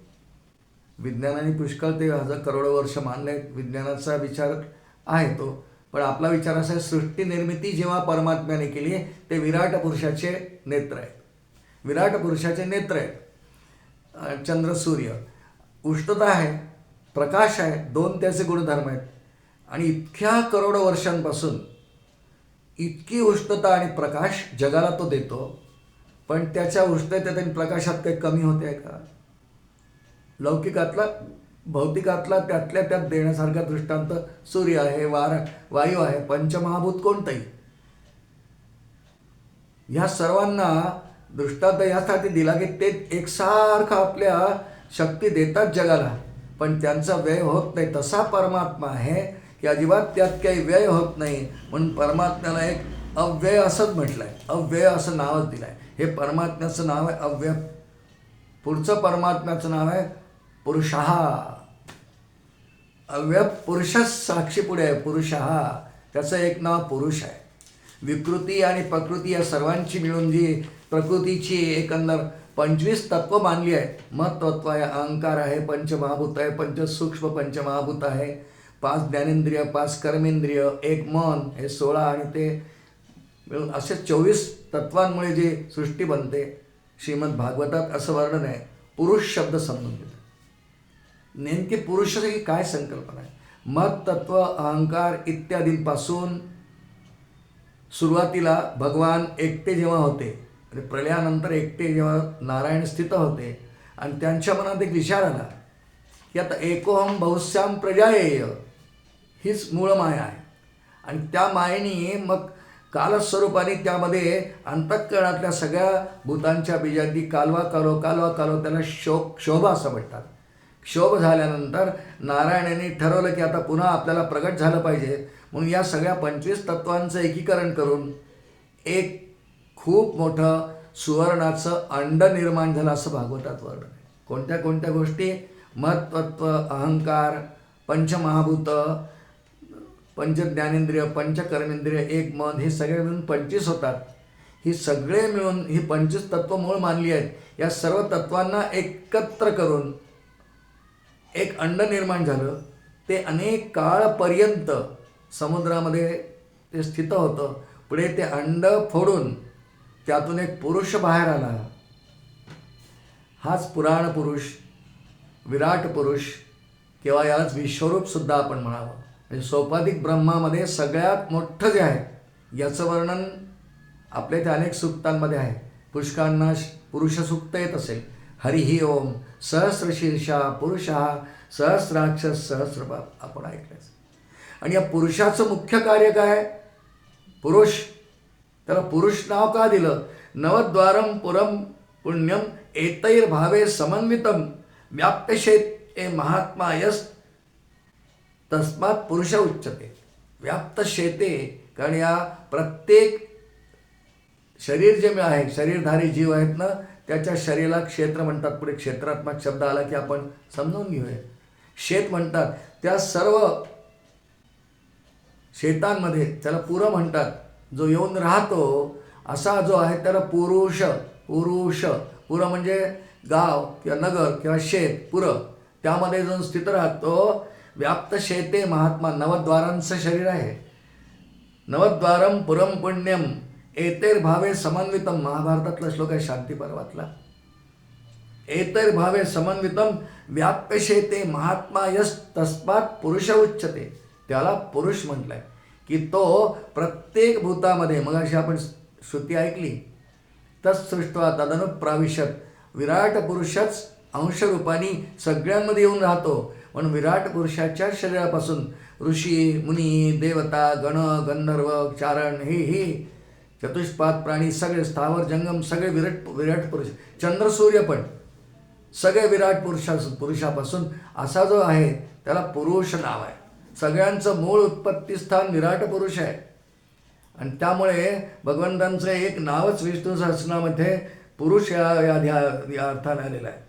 विज्ञानाने पुष्कळ ते करोडो वर्ष मानले आहेत, विज्ञानाचा विचार आहे तो. पण आपला विचार असा आहे, सृष्टी निर्मिती जेव्हा परमात्म्याने केली आहे ते विराट पुरुषाचे नेत्र आहेत. विराट पुरुषाचे नेत्र आहेत. चंद्र, सूर्य, उष्णता आहे, प्रकाश आहे, 2 त्याचे गुणधर्म आहेत. आणि इतक्या करोडो वर्षांपासून इतकी उष्णता आणि प्रकाश जगाला तो देतो, पण त्याच्या उष्णतेत आणि प्रकाशात काही कमी होते आहे का? लौकिकातला, भौतिकातला त्यातल्या त्यात देण्यासारखा दृष्टांत सूर्य आहे, वायू आहे, पंचमहाभूत कोणतंही. ह्या सर्वांना दृष्टांत यासाठी दिला की ते एकसारखं आपल्या शक्ती देतात जगाला, पण त्यांचा व्यय होत नाही. तसा परमात्मा आहे की अजिबात त्यात काही व्यय होत नाही. म्हणून परमात्म्याला एक अव्यय असंच म्हटलं आहे, अव्यय असं नावच दिलं आहे. हे परमात्म्याचं नाव आहे अव्यय. पुढचं परमात्म्याचं नाव आहे पुरुषः. अव्यय पुरुषच साक्षी पुढे आहे, पुरुषः. त्याचं एक नाव पुरुष आहे. विकृती आणि प्रकृती या सर्वांची मिळून जी प्रकृतीची एकंदर 25 तत्व मानली आहे. महत्त्व आहे, अहंकार आहे, पंचमहाभूत आहे, पंचसूक्ष्म पंचमहाभूत आहे, 5 ज्ञानेंद्रिय, 5 कर्मेंद्रिय, 1 मन, हे 16 आणि ते मिळून असे 24 तत्वांमुळे जी सृष्टी बनते. श्रीमद भागवतात असं वर्णन आहे. पुरुष शब्द समजून घेतो. नेमके पुरुषाची काय संकल्पना आहे? मत, तत्व, अहंकार इत्यादींपासून सुरुवातीला भगवान एकटे जेव्हा होते आणि प्रलयानंतर एकटे जेव्हा नारायण स्थित होते आणि त्यांच्या मनात एक विचार आला की आता एकोहम बहुश्याम प्रजायेय, हीच मूळ माया आहे. आणि त्या मायेने मग कालस्वरूपाने त्यामध्ये अंतःकरणातल्या सगळ्या भूतांच्या बीजांनी कालवा कालो त्याला क्षोभ असं म्हणतात. क्षोभ झाल्यानंतर नारायणाने ठरवलं की आता पुन्हा आपल्याला प्रगट झालं पाहिजे. म्हणून या सगळ्या 25 तत्वांचं एकीकरण करून एक खूप मोठं सुवर्णाचं अंड निर्माण झालं असं भागवतात वर्णन आहे. कोणत्या कोणत्या गोष्टी? मत, तत्व, अहंकार, पंचमहाभूत, पंचज्ञानेंद्रिय, पंचकर्मेंद्रिय, 1 मन, हे सगळे मिळून 25 होतात. ही सगळे मिळून ही 25 तत्व मूळ मानली आहेत. या सर्व तत्वांना एकत्र करून एक अंड निर्माण झालं. ते अनेक काळपर्यंत समुद्रामध्ये ते स्थित होतं. पुढे ते अंड फोडून त्यातून एक पुरुष बाहेर आला. हाच पुराण पुरुष, विराट पुरुष, किंवा यालाच विश्वरूपसुद्धा आपण म्हणावं. म्हणजे सोपाधिक ब्रह्मामध्ये सगळ्यात मोठं जे आहे याचं वर्णन आपल्या इथे अनेक सूक्तांमध्ये आहे. पुष्कळांना पुरुष सूक्त येत असेल. हरिही ओम सहस्रशीर्षा पुरुषः सहस्राक्ष सहस्रपाद, आपण ऐकलंच. आणि या पुरुषाचं मुख्य कार्य काय? पुरुष. त्याला पुरुष नाव का दिलं? नवद्वारम पुरम पुण्यम एतैर्भावे समन्वितम व्याप्तशेते महात्मा यस तस्मात पुरुष उच्यते. व्याप्त शेते, कारण या प्रत्येक शरीर जे आहे, शरीरधारी जीव आहेत ना, त्याच्या शरीराला क्षेत्र म्हणतात. पुढे क्षेत्रात्मक शब्द आला की आपण समजून घेऊया. शेत म्हणतात. त्या सर्व शेतांमध्ये त्याला पुर म्हणतात. जो येऊन राहतो असा जो आहे त्याला पुरुष. पुरुष, पुर म्हणजे गाव किंवा नगर किंवा शेत, पुर, त्यामध्ये जो स्थित राहतो. व्याप्त शेते महात्मा, नवद्वारांचं शरीर आहे. नवद्वारम पुरम पुण्यम एतैर्भावे समन्वितम, महाभारतातला श्लोक आहे, शांती पर्वातला. एतैर्भावे समन्वितम व्याप्यशेते महात्मा यस तस्मात पुरुष उच्यते. त्याला पुरुष म्हटलंय की तो प्रत्येक भूतामध्ये, मग अशी आपण श्रुती ऐकली, तत्सृष्ट्वा तदनुप्राविशत, विराट पुरुषच अंशरूपाने सगळ्यांमध्ये येऊन राहतो. म्हणून विराट पुरुषाच्या शरीरापासून ऋषी, मुनी, देवता, गण, गंधर्व, चारण, हे चतुष्पाद प्राणी सगळे, स्थावर जंगम सगळे विराट पुरुष, चंद्र सूर्य पण सगळे विराट पुरुषापासून असा जो आहे त्याला पुरुष नाव आहे. सगळ्यांचं मूळ उत्पत्तीस्थान विराट पुरुष आहे. आणि त्यामुळे भगवंतांचं एक नावच विष्णू सहस्रनामामध्ये पुरुष या अर्थाने आलेलं आहे.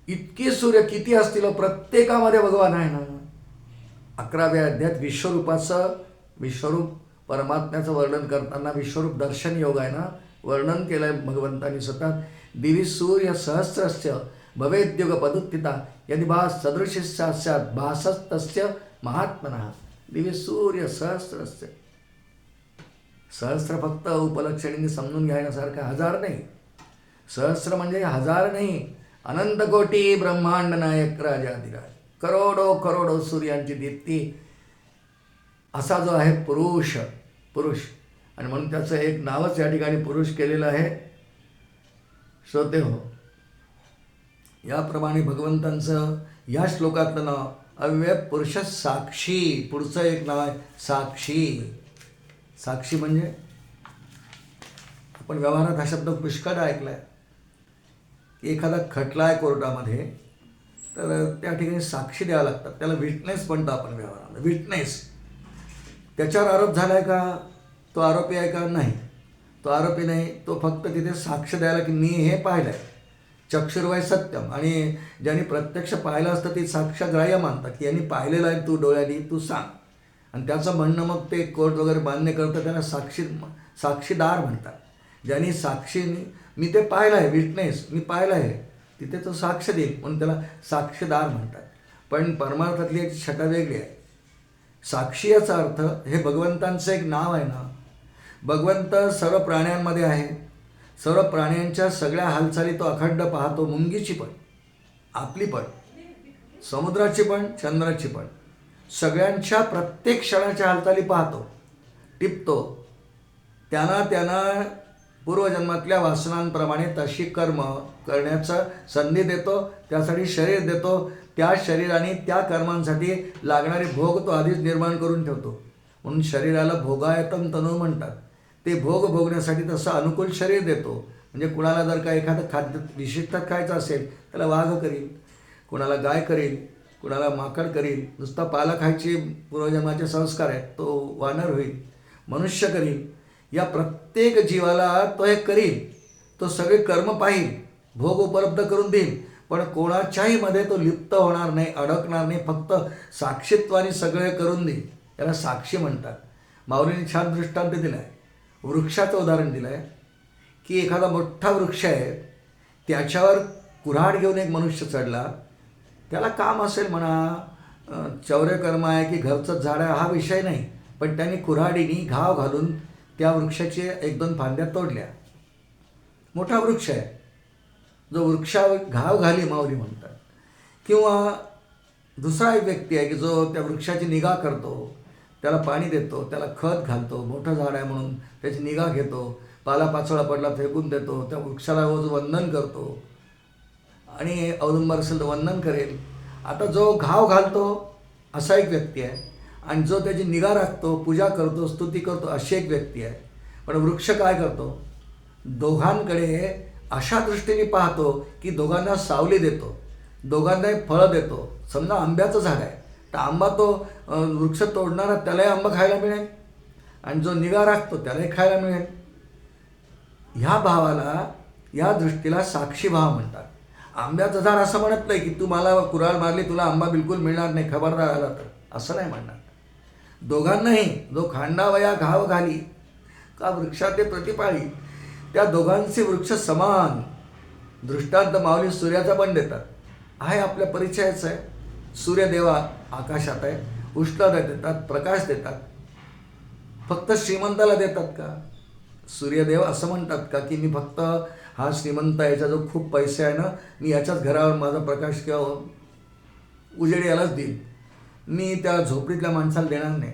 इतके सूर्य किती असतील, प्रत्येकामध्ये भगवान आहे ना. 11व्या अध्यायात विश्वरूप परमात्म्याचं वर्णन करताना विश्वरूप दर्शन योग आहे ना, वर्णन केलं आहे भगवंतांनी स्वतः. दिवी सूर्य सहस्रस्य भवेद्युग पदुत्थिता यदि भास सदृशिस्या स्यात् भासस्तस्य महात्मनः. दिवी सूर्य सहस्रस्य, सहस्र फक्त उपलक्षणीने समजून घ्यायसारखं, हजार नाही. सहस्र म्हणजे हजार नाही, अनंत कोटी ब्रह्मांड नायक राजाधिराज, करोडो सूर्यांची दीप्ती असा जो आहे पुरुष. आणि म्हणून त्याचं एक नावच या ठिकाणी पुरुष केलेलं आहे. श्रोते हो, याप्रमाणे भगवंतांचं या श्लोकातलं नाव अव्यय पुरुष साक्षी. पुढचं एक नाव आहे साक्षी. साक्षी म्हणजे आपण व्यवहारात हा शब्द पुष्कळ ऐकला आहे की एखादा खटला आहे कोर्टामध्ये तर त्या ठिकाणी साक्षी द्यावं लागतात. त्याला विटनेस म्हणतो आपण व्यवहाराला. विटनेस. त्याच्यावर आरोप झाला आहे का? तो आरोपी आहे का? नाही, तो आरोपी नाही. तो फक्त तिथे साक्ष द्यायला की मी हे पाहिलं आहे. चक्षुर्वय सत्यम. आणि ज्यांनी प्रत्यक्ष पाहिलं असतं ते साक्षग्राह्य मानतात की यांनी पाहिलेलं आहे, तू डोळ्यांनी तू सांग. आणि त्याचं म्हणणं मग ते कोर्ट वगैरे मान्य करतं, त्यांना साक्षीदार म्हणतात. ज्यांनी साक्षीने मी ते पाहिलं आहे, विटनेस मी पाहिलं आहे, तिथे तो साक्ष देईल म्हणून त्याला साक्षीदार म्हणतात. पण परमार्थातली एक छटा वेगळी आहे. साक्षी याचा अर्थ हे भगवंतांचं एक नाव आहे ना. भगवंत सर्व प्राण्यांमध्ये आहे. सर्व प्राण्यांच्या सगळ्या हालचाली तो अखंड पाहतो. मुंगीची पण, आपली पण, समुद्राची पण, चंद्राची पण, सगळ्यांच्या प्रत्येक क्षणाच्या हालचाली पाहतो, टिपतो. त्यांना पूर्वजन्मातल्या वासनांप्रमाणे तशी कर्म करण्याचा संधी देतो. त्यासाठी शरीर देतो. त्या शरीराने त्या कर्मांसाठी लागणारे भोग तो आधीच निर्माण करून ठेवतो. म्हणून शरीराला भोगायतम तनू म्हणतात. ते भोग भोगण्यासाठी तसं अनुकूल शरीर देतो. म्हणजे कुणाला जर का एखादं खाद्य विशिष्ट खायचं असेल त्याला वाघ करील, कुणाला गाय करील, कुणाला माकड करील. नुसता पाला खायचे पूर्वजन्माचे संस्कार आहेत, तो वानर होईल. मनुष्य करील. या प्रत्येक जीवाला तो हे करील. तो सगळे कर्म पाहिल, भोग उपलब्ध करून देईल. पण कोणाच्याही मध्ये तो लिप्त होणार नाही, अडकणार नाही. फक्त साक्षीत्वाने सगळे करून देईल. याला साक्षी म्हणतात. माऊलींनी छान दृष्टांत दिला आहे. वृक्षाचं उदाहरण दिलं आहे की एखादा मोठा वृक्ष आहे, त्याच्यावर कुऱ्हाड घेऊन एक मनुष्य चढला. त्याला काम असेल म्हणा, चौर्यकर्म आहे की घरचं झाड आहे हा विषय नाही. पण त्यांनी कुऱ्हाडीने घाव घालून त्या वृक्षाचे 1-2 फांद्या तोडल्या. मोठा वृक्ष आहे. जो वृक्षावर घाव घाली माऊली म्हणतात. किंवा दुसरा एक व्यक्ती आहे की जो त्या वृक्षाची निगा करतो, त्याला पाणी देतो, त्याला खत घालतो. मोठं झाड आहे म्हणून त्याची निगा घेतो. पालापाचोळा पडला फेकून देतो. त्या वृक्षाला रोज वंदन करतो. आणि औदुंबर असेल तर वंदन करेल. आता जो घाव घालतो असा एक व्यक्ती आहे. आणि जो त्याची निगा राखतो, पूजा करतो, स्तुती करतो अशी एक व्यक्ती आहे. पण वृक्ष काय करतो? दोघांकडे अशा दृष्टीने पाहतो की दोघांना सावली देतो, दोघांना फळं देतो. समजा आंब्याचं झाड आहे तर आंबा तो वृक्ष तोडणारा त्यालाही आंबा खायला मिळेल आणि जो निगा राखतो त्यालाही खायला मिळेल. ह्या भावाला, या दृष्टीला साक्षी भाव म्हणतात. आंब्याचं झाड असं म्हणत नाही की तू मला कुऱ्हाड मारली तुला आंबा बिलकुल मिळणार नाही, खबरदार आला तर, असं नाही म्हणणार. दोघांनाही जो खांडावया घाव घाली का वृक्षाते प्रतिपाळी, त्या दोघांचे वृक्ष समान. दृष्टांत माऊली सूर्याचा पण देतात. आहे आपल्या परिचयाचं आहे. सूर्यदेवा आकाशात आहे, उष्णता देतात, प्रकाश देतात. फक्त श्रीमंताला देतात का? सूर्यदेव असं म्हणतात का की मी फक्त हा श्रीमंत याचा जो खूप पैसे आहे ना, मी याच्याच घरावर माझा प्रकाश किंवा उजेड यालाच देईल, मी त्या झोपडीतल्या माणसाला देणार नाही.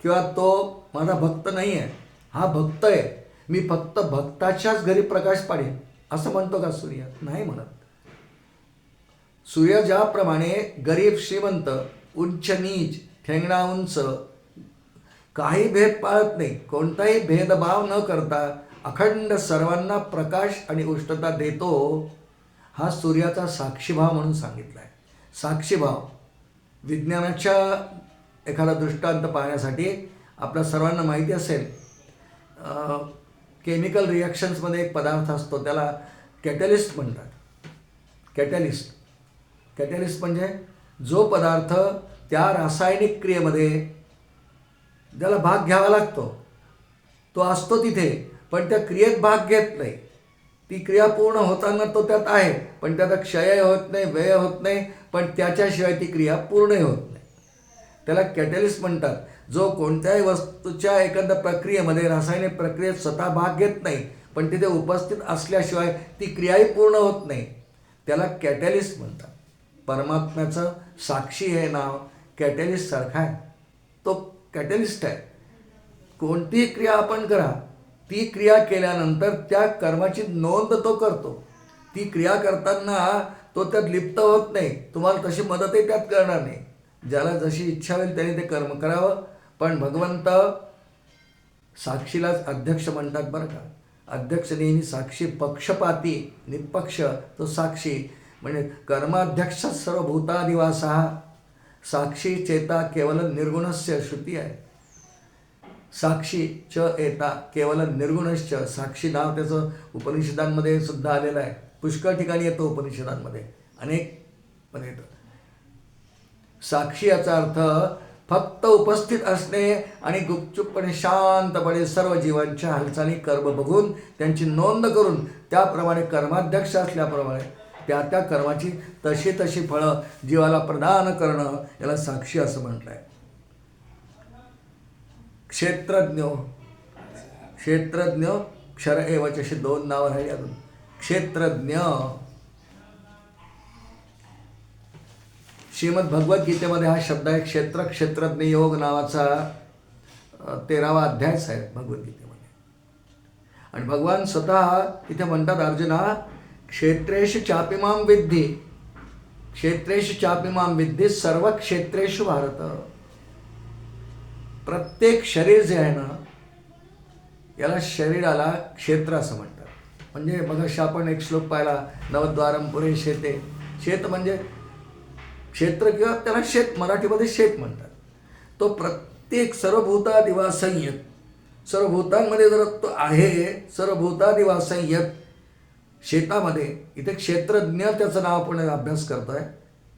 किंवा तो माझा भक्त नाही आहे, हा भक्त आहे, मी फक्त भक्ताच्याच घरी प्रकाश पाडेन असं म्हणतो का सूर्य? नाही म्हणत. सूर्य ज्याप्रमाणे गरीब श्रीमंत, उच्च नीच, ठेंगणा उंच काही भेद पाळत नाही, कोणताही भेदभाव न करता अखंड सर्वांना प्रकाश आणि उष्णता देतो, हा सूर्याचा साक्षीभाव म्हणून सांगितला आहे. साक्षीभाव विज्ञानाच्या एखादा दृष्टांत पाहण्यासाठी आपल्या सर्वांना माहिती असेल, केमिकल रिॲक्शन्समध्ये एक पदार्थ असतो त्याला कॅटलिस्ट म्हणतात. कॅटलिस्ट म्हणजे जो पदार्थ त्या रासायनिक क्रियेमध्ये ज्याला भाग घ्यावा लागतो तो असतो तिथे, पण त्या क्रियेत भाग घेत नाही. ती क्रिया पूर्ण होताना तो त्यात आहे, पण त्याचा क्षय होत नाही, व्यय होत नाही, पण त्याच्याशिवाय ती क्रिया पूर्णही होत नाही. त्याला कॅटलिस्ट म्हणतात. जो कोणत्याही वस्तूच्या एखाद्या प्रक्रियेमध्ये, रासायनिक प्रक्रियेत स्वतः भाग घेत नाही, पण तिथे उपस्थित असल्याशिवाय ती क्रियाही पूर्ण होत नाही, त्याला कॅटलिस्ट म्हणतात. परमात्म्याचं साक्षी हे नाव कॅटलिस्ट सारखं आहे. तो कॅटलिस्ट आहे. कोणतीही क्रिया आपण करा, ती क्रिया केल्यानंतर त्या कर्माची नोंद तो करतो. ती क्रिया करताना तो त्यात लिप्त होत नाही, तुम्हाला तशी मदतही त्यात करणार नाही. ज्याला जशी इच्छा होईल त्याने ते कर्म करावं. पण भगवंत साक्षीलाच अध्यक्ष म्हणतात बरं का. अध्यक्ष नेहमी साक्षी, पक्षपाती, निपक्ष तो साक्षी. म्हणजे कर्माध्यक्ष सर्वभूतादिवासा साक्षी चेता केवल निर्गुणस्य श्रुती आहे. साक्षी च एता केवल निर्गुणश्च, साक्षी नाव त्याचं उपनिषदांमध्ये सुद्धा आलेलं आहे. पुष्कळ ठिकाणी येतो उपनिषदांमध्ये, अनेक पण येतं. साक्षी याचा अर्थ फक्त उपस्थित असणे आणि गुपचूपपणे शांतपणे सर्व जीवांच्या हालचाली कर्म बघून त्यांची नोंद करून त्याप्रमाणे कर्माध्यक्ष असल्याप्रमाणे त्या त्या कर्माची तशी तशी फळं जीवाला प्रदान करणं याला साक्षी असं म्हटलं आहे. क्षेत्रज्ञ, क्षेत्रज्ञ क्षर एवच अशी दोन नावं राहिली अजून. क्षेत्रज्ञ श्रीमद भगवद्गीतेमध्ये हा शब्द आहे. क्षेत्रज्ञ योग नावाचा 13वा अध्यायच आहे भगवद्गीतेमध्ये. आणि भगवान स्वतः इथे म्हणतात, अर्जुना क्षेत्रेषु चापिमां विद्धि, क्षेत्रेषु चापिमां विद्धि सर्व क्षेत्रेषु भारत. प्रत्येक शरीर जे आहे ना, याला शरीराला क्षेत्र असं म्हणतात. म्हणजे मगाशी आपण एक श्लोक पाहिला, नवद्वारम पुरे शेते. शेत म्हणजे क्षेत्र किंवा त्याला शेत, मराठीमध्ये शेत म्हणतात. तो प्रत्येक सर्वभूतादिवासंयत, सर्वभूतांमध्ये जर तो आहे, सर्वभूतादिवासंयत शेतामध्ये, इथे क्षेत्रज्ञ त्याचं नाव आपण अभ्यास करतो आहे.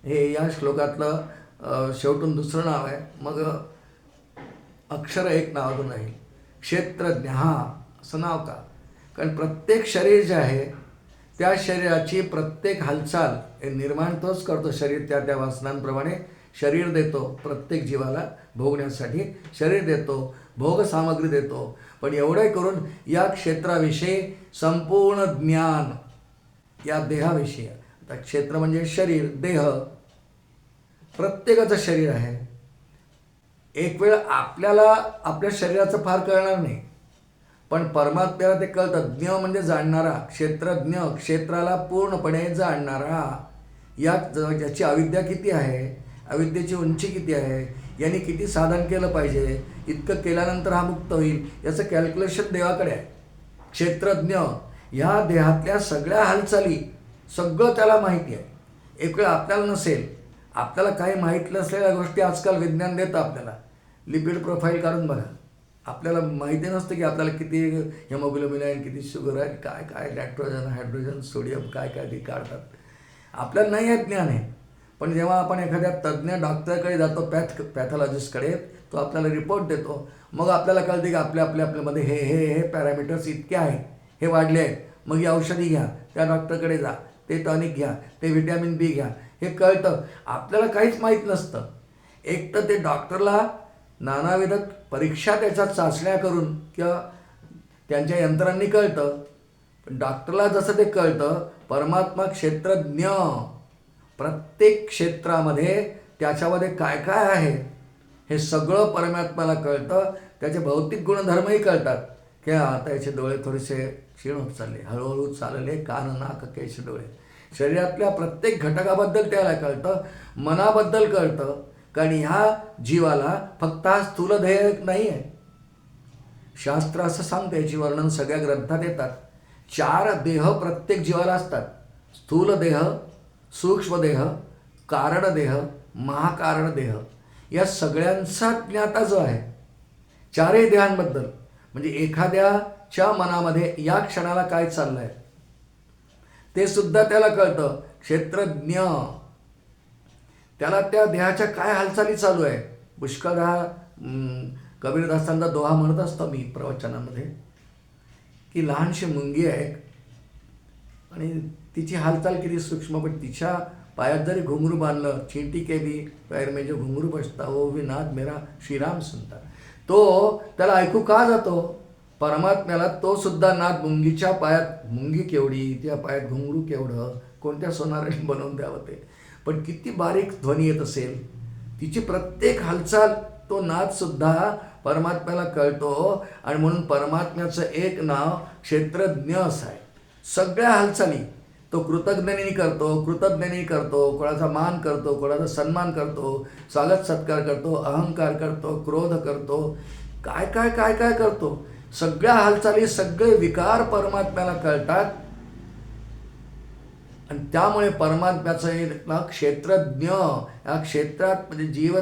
हे या श्लोकातलं शेवटून दुसरं नाव आहे. मग अक्षर एक नाव अजून राहील. क्षेत्रज्ञ हा असं नाव का? कारण प्रत्येक शरीर जे आहे त्या शरीराची प्रत्येक हालचाल हे निर्माण तोच करतो. शरीर त्या त्या वासनांप्रमाणे शरीर देतो, प्रत्येक जीवाला भोगण्यासाठी शरीर देतो, भोग सामग्री देतो. पण एवढं करून या क्षेत्राविषयी संपूर्ण ज्ञान या देहाविषयी. आता क्षेत्र म्हणजे शरीर, देह, प्रत्येकाचं शरीर आहे. एक वेळ आपल्याला आपल्या शरीराचं फार कळणार नाही, पण परमात्म्याला ते कळतं. ज्ञ म्हणजे जाणणारा, क्षेत्रज्ञ क्षेत्राला पूर्णपणे जाणणारा. ज्याची अविद्या किती आहे, अविद्येची उंची किती आहे, यांनी किती साधन केलं पाहिजे, इतकं केल्यानंतर हा मुक्त होईल, याचं कॅल्क्युलेशन देवाकडे आहे. क्षेत्रज्ञ ह्या देहातल्या सगळ्या हालचाली सगळं त्याला माहिती आहे. एक वेळ आपल्याला नसेल, आपल्याला काही माहीत नसलेल्या गोष्टी आजकाल विज्ञान देतं आपल्याला. लिपिड प्रोफाईल काढून बघा, आपल्याला माहिती नसतं की आपल्याला किती हेमोग्लोबिन आहे, किती शुगर आहे, काय काय नायट्रोजन, हायड्रोजन, सोडियम, काय काय ते काढतात. आपल्याला नाही आहे ज्ञान आहे. पण जेव्हा आपण एखाद्या तज्ज्ञ डॉक्टरकडे जातो, पॅथॉलॉजिस्टकडे, तो आपल्याला रिपोर्ट देतो. मग आपल्याला कळते की आपल्यामध्ये हे हे हे पॅरामीटर्स इतके आहेत, हे वाढले आहेत. मग ही औषधी घ्या, त्या डॉक्टरकडे जा, ते टॉनिक घ्या, ते व्हिटॅमिन बी घ्या, हे कळतं. आपल्याला काहीच माहीत नसतं. एक तर ते डॉक्टरला नानाविध परीक्षा, त्याच्या चाचण्या करून किंवा त्यांच्या यंत्रांनी कळतं. पण डॉक्टरला जसं ते कळतं, परमात्मा क्षेत्रज्ञ प्रत्येक क्षेत्रामध्ये त्याच्यामध्ये काय काय आहे हे सगळं परमात्म्याला कळतं. त्याचे भौतिक गुणधर्मही कळतात की आता याचे डोळे थोडेसे क्षीण होत चालले, हळूहळू चालले, कान, नाक, केश, डोळे. शरीरातल्या प्रत्येक घटकाबद्दल त्याला कळतं, मनाबद्दल कळतं. कारण ह्या जीवाला फक्त हा स्थूल देह नाही आहे. शास्त्र असं सांगतं, याची वर्णन सगळ्या ग्रंथात येतात. 4 देह प्रत्येक जीवाला असतात. स्थूल देह, सूक्ष्म देह, कारण देह, महाकारण देह. या सगळ्यांचा ज्ञाता जो आहे 4ही देहांबद्दल. म्हणजे एखाद्याच्या मनामध्ये या क्षणाला काय चाललं आहे ते सुद्धा त्याला कळतं. क्षेत्रज्ञ त्याला त्या देहाच्या काय हालचाली चालू आहे. पुष्कळदा कबीरदासांचा दोहा म्हणत असतो मी प्रवचनामध्ये, की लहानशी मुंगी आहे आणि तिची हालचाल किती सूक्ष्म, पण तिच्या पायात जरी घुंगरू बांधलं, चींटी के भी पैर में जो घुंगरू बसता वो भी नाद मेरा श्रीराम सुनता. तो त्याला ऐकू का जातो? परमात्म्याला तो सुद्धा नाद मुंगीच्या पायात, मुंगी केवढी, त्या पायात घुंगरू केवढं, कोणत्या सोनाराने बनवून द्यावं ते, पण किती बारीक ध्वनी येत असेल, तिची प्रत्येक हालचाल, तो नादसुद्धा परमात्म्याला कळतो. आणि म्हणून परमात्म्याचं एक नाव क्षेत्रज्ञ असं आहे. सगळ्या हालचाली तो कृतज्ञतेने करतो, कोणाचा मान करतो, कोणाचा सन्मान करतो, स्वागत सत्कार करतो, अहंकार करतो, क्रोध करतो, काय काय काय काय करतो. सगळ्या हालचाली, सगळे विकार परमात्म्याला कळतात. आणि त्यामुळे परमात्म्याचं क्षेत्रज्ञ, या क्षेत्रात म्हणजे जीव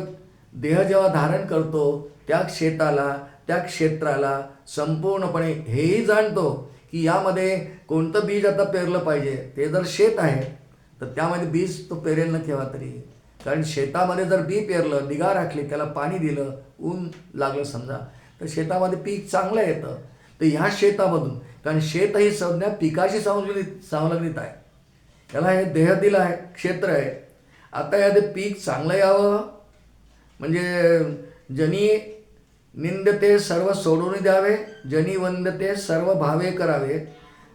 देह जेव्हा धारण करतो त्या क्षेत्राला संपूर्णपणे हेही जाणतो की यामध्ये कोणतं बीज आता पेरलं पाहिजे. ते जर शेत आहे तर त्यामध्ये बीज तो पेरेल ना केव्हा तरी. कारण शेतामध्ये जर बी पेरलं, निगा राखली, त्याला पाणी दिलं, ऊन लागलं समजा, तर शेतामध्ये पीक चांगलं येतं. तर ह्या शेतामधून, कारण शेत ही संज्ञा पिकाशी संलग्नित आहे, याला हे देह दिलं आहे, क्षेत्र आहे. आता यात पीक चांगलं यावं म्हणजे जनी निंदते सर्व सोडून द्यावे, जनी वंदते सर्व भावे करावे.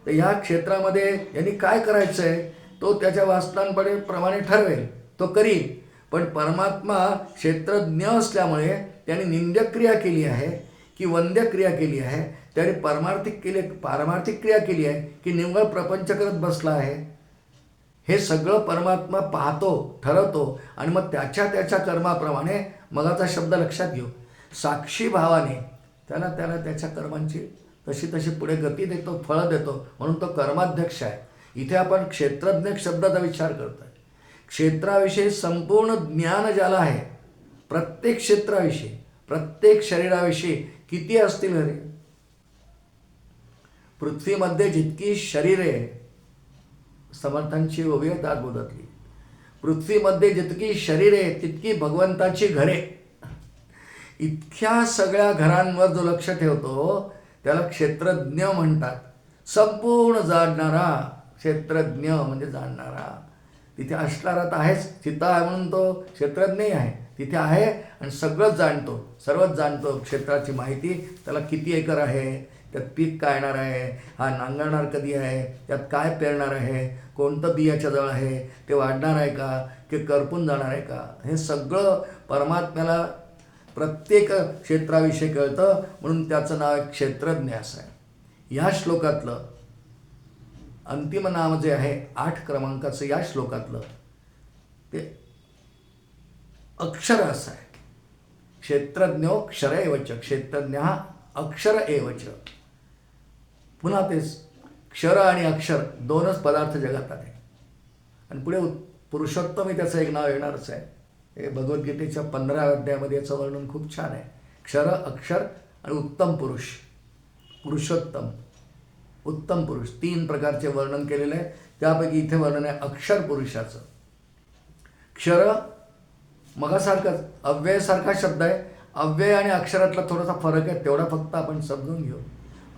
तर ह्या क्षेत्रामध्ये यांनी काय करायचं आहे तो त्याच्या वासनांप्रमाणे ठरवेल, तो करील. पण परमात्मा क्षेत्रज्ञ असल्यामुळे त्याने निंद्यक्रिया केली आहे की वंद्यक्रिया केली आहे, त्याने पारमार्थिक क्रिया केली आहे की निव्वळ प्रपंच करत बसला आहे, हे सगळं परमात्मा पाहतो, ठरवतो. आणि मग त्याच्या कर्माप्रमाणे, मगाचा शब्द लक्षात घेऊ, साक्षी भावाने त्याला त्याच्या कर्मांची तशी पुढे गती देतो, फळं देतो. म्हणून तो कर्माध्यक्ष आहे. इथे आपण क्षेत्रज्ञ शब्दाचा विचार करतोय. क्षेत्राविषयी संपूर्ण ज्ञान ज्याला आहे, प्रत्येक क्षेत्राविषयी, प्रत्येक शरीराविषयी किती असतील रे? पृथ्वीमध्ये जितकी शरीरे, समर्थांची ओवी आहे दासबोधातली, पृथ्वीमध्ये जितकी शरीरे तितकी भगवंताची घरे. इतक्या सगळ्या घरांवर जो लक्ष ठेवतो त्याला क्षेत्रज्ञ म्हणतात. संपूर्ण जाणणारा, क्षेत्रज्ञ म्हणजे जाणणारा. तिथे असणारा तर आहेच, चित्ता आहे म्हणून तो क्षेत्रज्ञही आहे, तिथे आहे आणि सगळंच जाणतो, सर्वच जाणतो. क्षेत्राची माहिती, त्याला किती एकर आहे, त्यात पीक काय येणार आहे, हा नांगरणार कधी आहे, त्यात काय पेरणार आहे, कोणतं बियाच्या जवळ आहे, ते वाढणार आहे का, की करपून जाणार आहे का, हे सगळं परमात्म्याला प्रत्येक क्षेत्राविषयी कळतं. म्हणून त्याचं नाव एक क्षेत्रज्ञ असं आहे. ह्या श्लोकातलं अंतिम नाम जे आहे 8 क्रमांकाचं, या श्लोकातलं ते अक्षर असं आहे. क्षेत्रज्ञो क्षर एवच, क्षेत्रज्ञ हा अक्षर एवच. पुन्हा तेच क्षर आणि अक्षर दोनच पदार्थ जगात आहे. आणि पुढे पुरुषोत्तम हे त्याचं एक नाव येणारच आहे. हे भगवद्गीतेच्या 15व्या अध्यायामध्ये याचं वर्णन खूप छान आहे. क्षर, अक्षर आणि उत्तम पुरुष, पुरुषोत्तम, उत्तम पुरुष, 3 प्रकारचे वर्णन केलेलं आहे. त्यापैकी इथे वर्णन आहे अक्षर पुरुषाचं. क्षर मगासारखाच अव्ययासारखा शब्द आहे. अव्यय आणि अक्षरातला थोडासा फरक आहे, तेवढा फक्त आपण समजून घेऊ.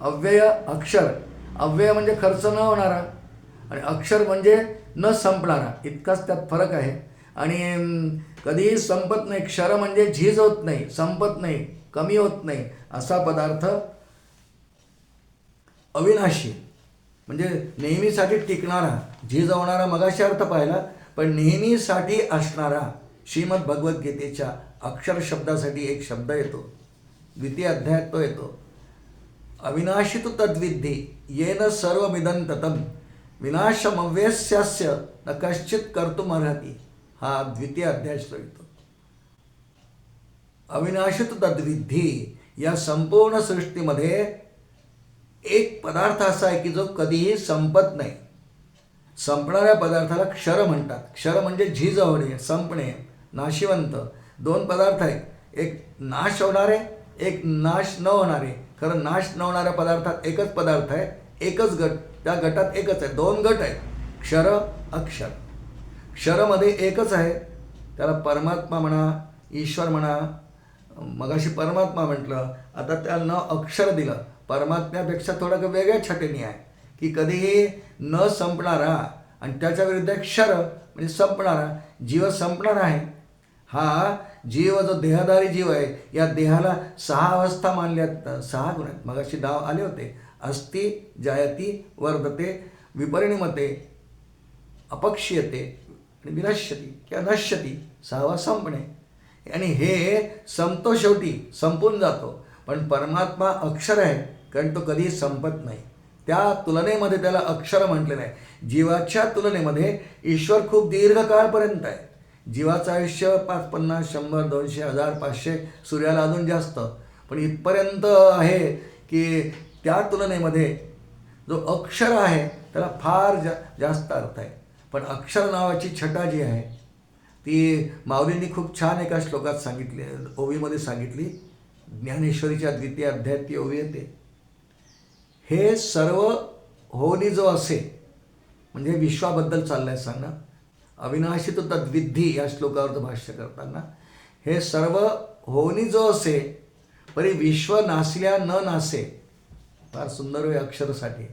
अव्यय, अक्षर. अव्यय म्हणजे खर्च न होणारा आणि अक्षर म्हणजे न संपणारा, इतकाच त्यात फरक आहे. आणि कधीही संपत नाही. क्षर म्हणजे झीज होत नाही, संपत नाही, कमी होत नाही असा पदार्थ. अविनाशी म्हणजे नेहमीसाठी टिकणारा, झीज होणारा मगाशी अर्थ पाहिला, पण नेहमीसाठी असणारा. श्रीमद भगवद्गीतेच्या अक्षर शब्दासाठी एक शब्द येतो, 2य अध्यायात तो येतो. अविनाशी तु तद्विद्धी येन सर्वमिदं ततं विनाशमव्यस्यास्य न कश्चित कर्तुमर्हति. हा 2य अध्यायात येतो. अविनाशी तु तद्विद्धी, या संपूर्ण सृष्टीमध्ये एक पदार्थ असा आहे की जो कधीही संपत नाही. संपणाऱ्या पदार्थाला क्षर म्हणतात. क्षर म्हणजे झीज होणे, संपणे, नाशिवंत. 2 पदार्थ आहेत, एक नाश होणारे, एक नाश न होणारे. खरं नाश न होणाऱ्या पदार्थात एकच पदार्थ आहे, एकच गट, त्या गटात एकच आहे. 2 गट आहेत, क्षर, अक्षर. क्षरमध्ये एकच आहे, त्याला परमात्मा म्हणा, ईश्वर म्हणा. मगाशी परमात्मा म्हटलं, आता त्याला नाव अक्षर दिलं. परमात्म्यापेक्षा थोडं वेगळ्या छटेने आहे की कधीही न संपणारा, आणि त्याच्या विरुद्ध क्षर म्हणजे संपणारा. जीव संपणार आहे. हा जीव जो देहधारी जीव आहे, या देहाला 6 अवस्था मानल्यात, 6 गुण आहेत. मगाशी नाव आले होते, अस्ति, जायती, वर्धते, विपरिणमते, अपक्षीयते आणि विनश्यती किंवा नश्यती. 6वा संपणे. आणि हे संपतो, शेवटी संपून जातो. पण परमात्मा अक्षर आहे, कारण तो कधीही संपत नाही. त्या तुलनेमध्ये त्याला अक्षर म्हटलेलं आहे. जीवाच्या तुलनेमध्ये ईश्वर खूप दीर्घ काळपर्यंत आहे. जीवाचं आयुष्य 5, 50, 100, 200, 1000, 500, सूर्याला अजून जास्त. पण इथपर्यंत आहे की त्या तुलनेमध्ये जो अक्षर आहे त्याला फार जास्त अर्थ आहे. पण अक्षर नावाची छटा जी आहे ती माऊलींनी खूप छान एका श्लोकात सांगितली, ओवीमध्ये सांगितली. ज्ञानेश्वरीच्या द्वितीय अध्यायात ती ओवी येते. हे सर्व होनी जो असे, म्हणजे विश्वाबद्दल चाललंय सांगणं. अविनाशी तो तद्विधी या श्लोकावर भाष्य करताना हे सर्व होनी जो असे परी विश्व नासल्या न नासे. फार सुंदर आहे अक्षरसाठी.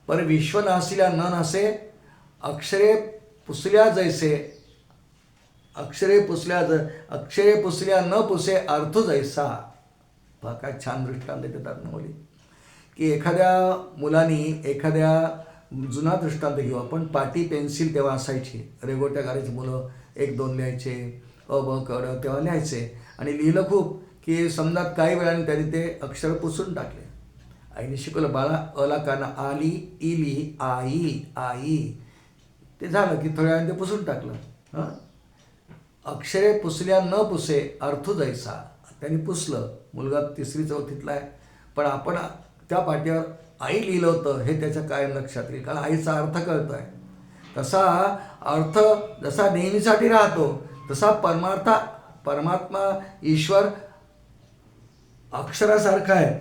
पर विश्व नासल्या न नासे, अक्षरे पुसल्या जैसे, अक्षरे पुसल्या न पुसे अर्थ जैसा. पहा काय छान दृष्टांत देतात माऊली, की एखाद्या मुलांनी एखाद्या जुना दृष्टांत घेऊ आपण. पाटी पेन्सिल तेव्हा असायची, रेगोट्या काढायची मुलं, 1-2 लिहायचे, अ ब क ड तेव्हा लिहायचे आणि लिहिलं खूप की समजा काही वेळाने त्यांनी ते अक्षर पुसून टाकले. आईने शिकवलं, बाळा अला काना आली इली आई आई, ते झालं की थोड्या वेळाने ते पुसून टाकलं. हां, अक्षरे पुसल्या न पुसे अर्थ जैसा. त्यांनी पुसलं, मुलगा 3री-4थीतला आहे, पण आपण त्या पाट्यावर आई लिहिलं होतं हे त्याच्या कायम लक्षात येईल, कारण आईचा अर्थ कळतो आहे. तसा अर्थ जसा नेहमीसाठी राहतो तसा परमात्मा ईश्वर अक्षरासारखा आहे,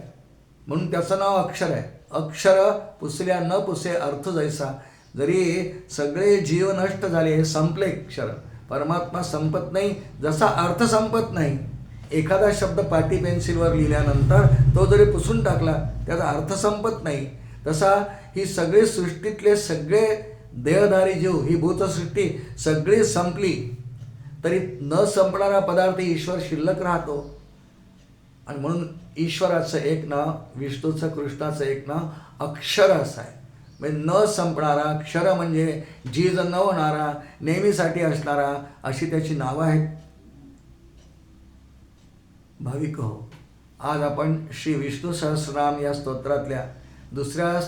म्हणून त्याचं नाव अक्षर आहे. अक्षर पुसल्या न पुसे अर्थ जैसा. जरी सगळे जीव नष्ट झाले, हे संपले अक्षर, परमात्मा संपत नाही. जसा अर्थ संपत नाही, एखादा शब्द पाटी पेन्सिलवर लिहिल्यानंतर तो जरी पुसून टाकला त्याचा अर्थ संपत नाही, तसा ही सगळी सृष्टीतले सगळे देहधारी जीव, ही भूतसृष्टी सगळी संपली तरी न संपणारा पदार्थ ईश्वर शिल्लक राहतो. आणि म्हणून ईश्वराचं एक नाव, विष्णूचं कृष्णाचं एक नाव अक्षर असं आहे. म्हणजे न संपणारा, अक्षर म्हणजे झीज न होणारा, नेहमीसाठी असणारा, अशी त्याची नावं आहेत. भाविक हो, आज आपण श्री विष्णू सहस्रनाम या स्तोत्रातल्या 2ऱ्या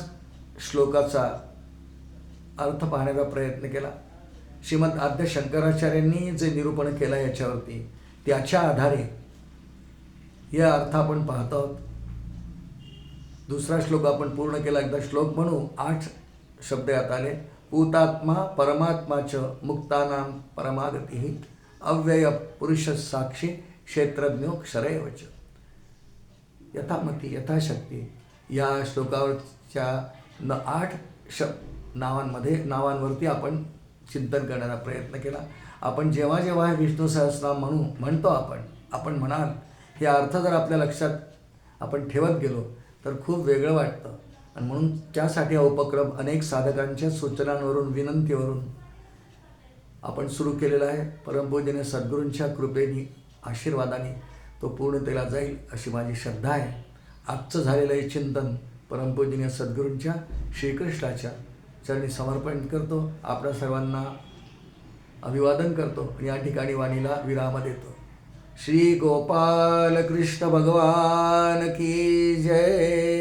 श्लोकाचा अर्थ पाहण्याचा प्रयत्न केला. श्रीमद आद्य शंकराचार्यांनी जे निरूपण केलं याच्यावरती, त्याच्या आधारे या अर्थ आपण पाहत आहोत. 2रा श्लोक आपण पूर्ण केला. एकदा श्लोक म्हणू. 8 शब्द यात आले. पूतात्मा परमात्माच मुक्तानां परमागती अव्यय पुरुष साक्षी क्षेत्रज्ञो क्षरैवच. यथामती यथाशक्ती या श्लोकावरच्या 8 नावांवरती आपण चिंतन करण्याचा प्रयत्न केला. आपण जेव्हा जेव्हा हे विष्णू सहस्रनाम म्हणतो आपण म्हणाल, हे अर्थ जर आपल्या लक्षात आपण ठेवत गेलो तर खूप वेगळं वाटतं. आणि म्हणून त्यासाठी हा उपक्रम अनेक साधकांच्या सूचनांवरून, विनंतीवरून आपण सुरू केलेला आहे. परमपूजनीय सद्गुरूंच्या कृपेने, आशीर्वादाने तो पूर्णतेला जाईल अशी माझी श्रद्धा आहे. आजचं झालेलं हे चिंतन परमपूजनीय सद्गुरूंच्या श्रीकृष्णाच्या चरणी समर्पण करतो. आपल्या सर्वांना अभिवादन करतो आणि या ठिकाणी वाणीला विराम देतो. श्री गोपाल कृष्ण भगवान की जय.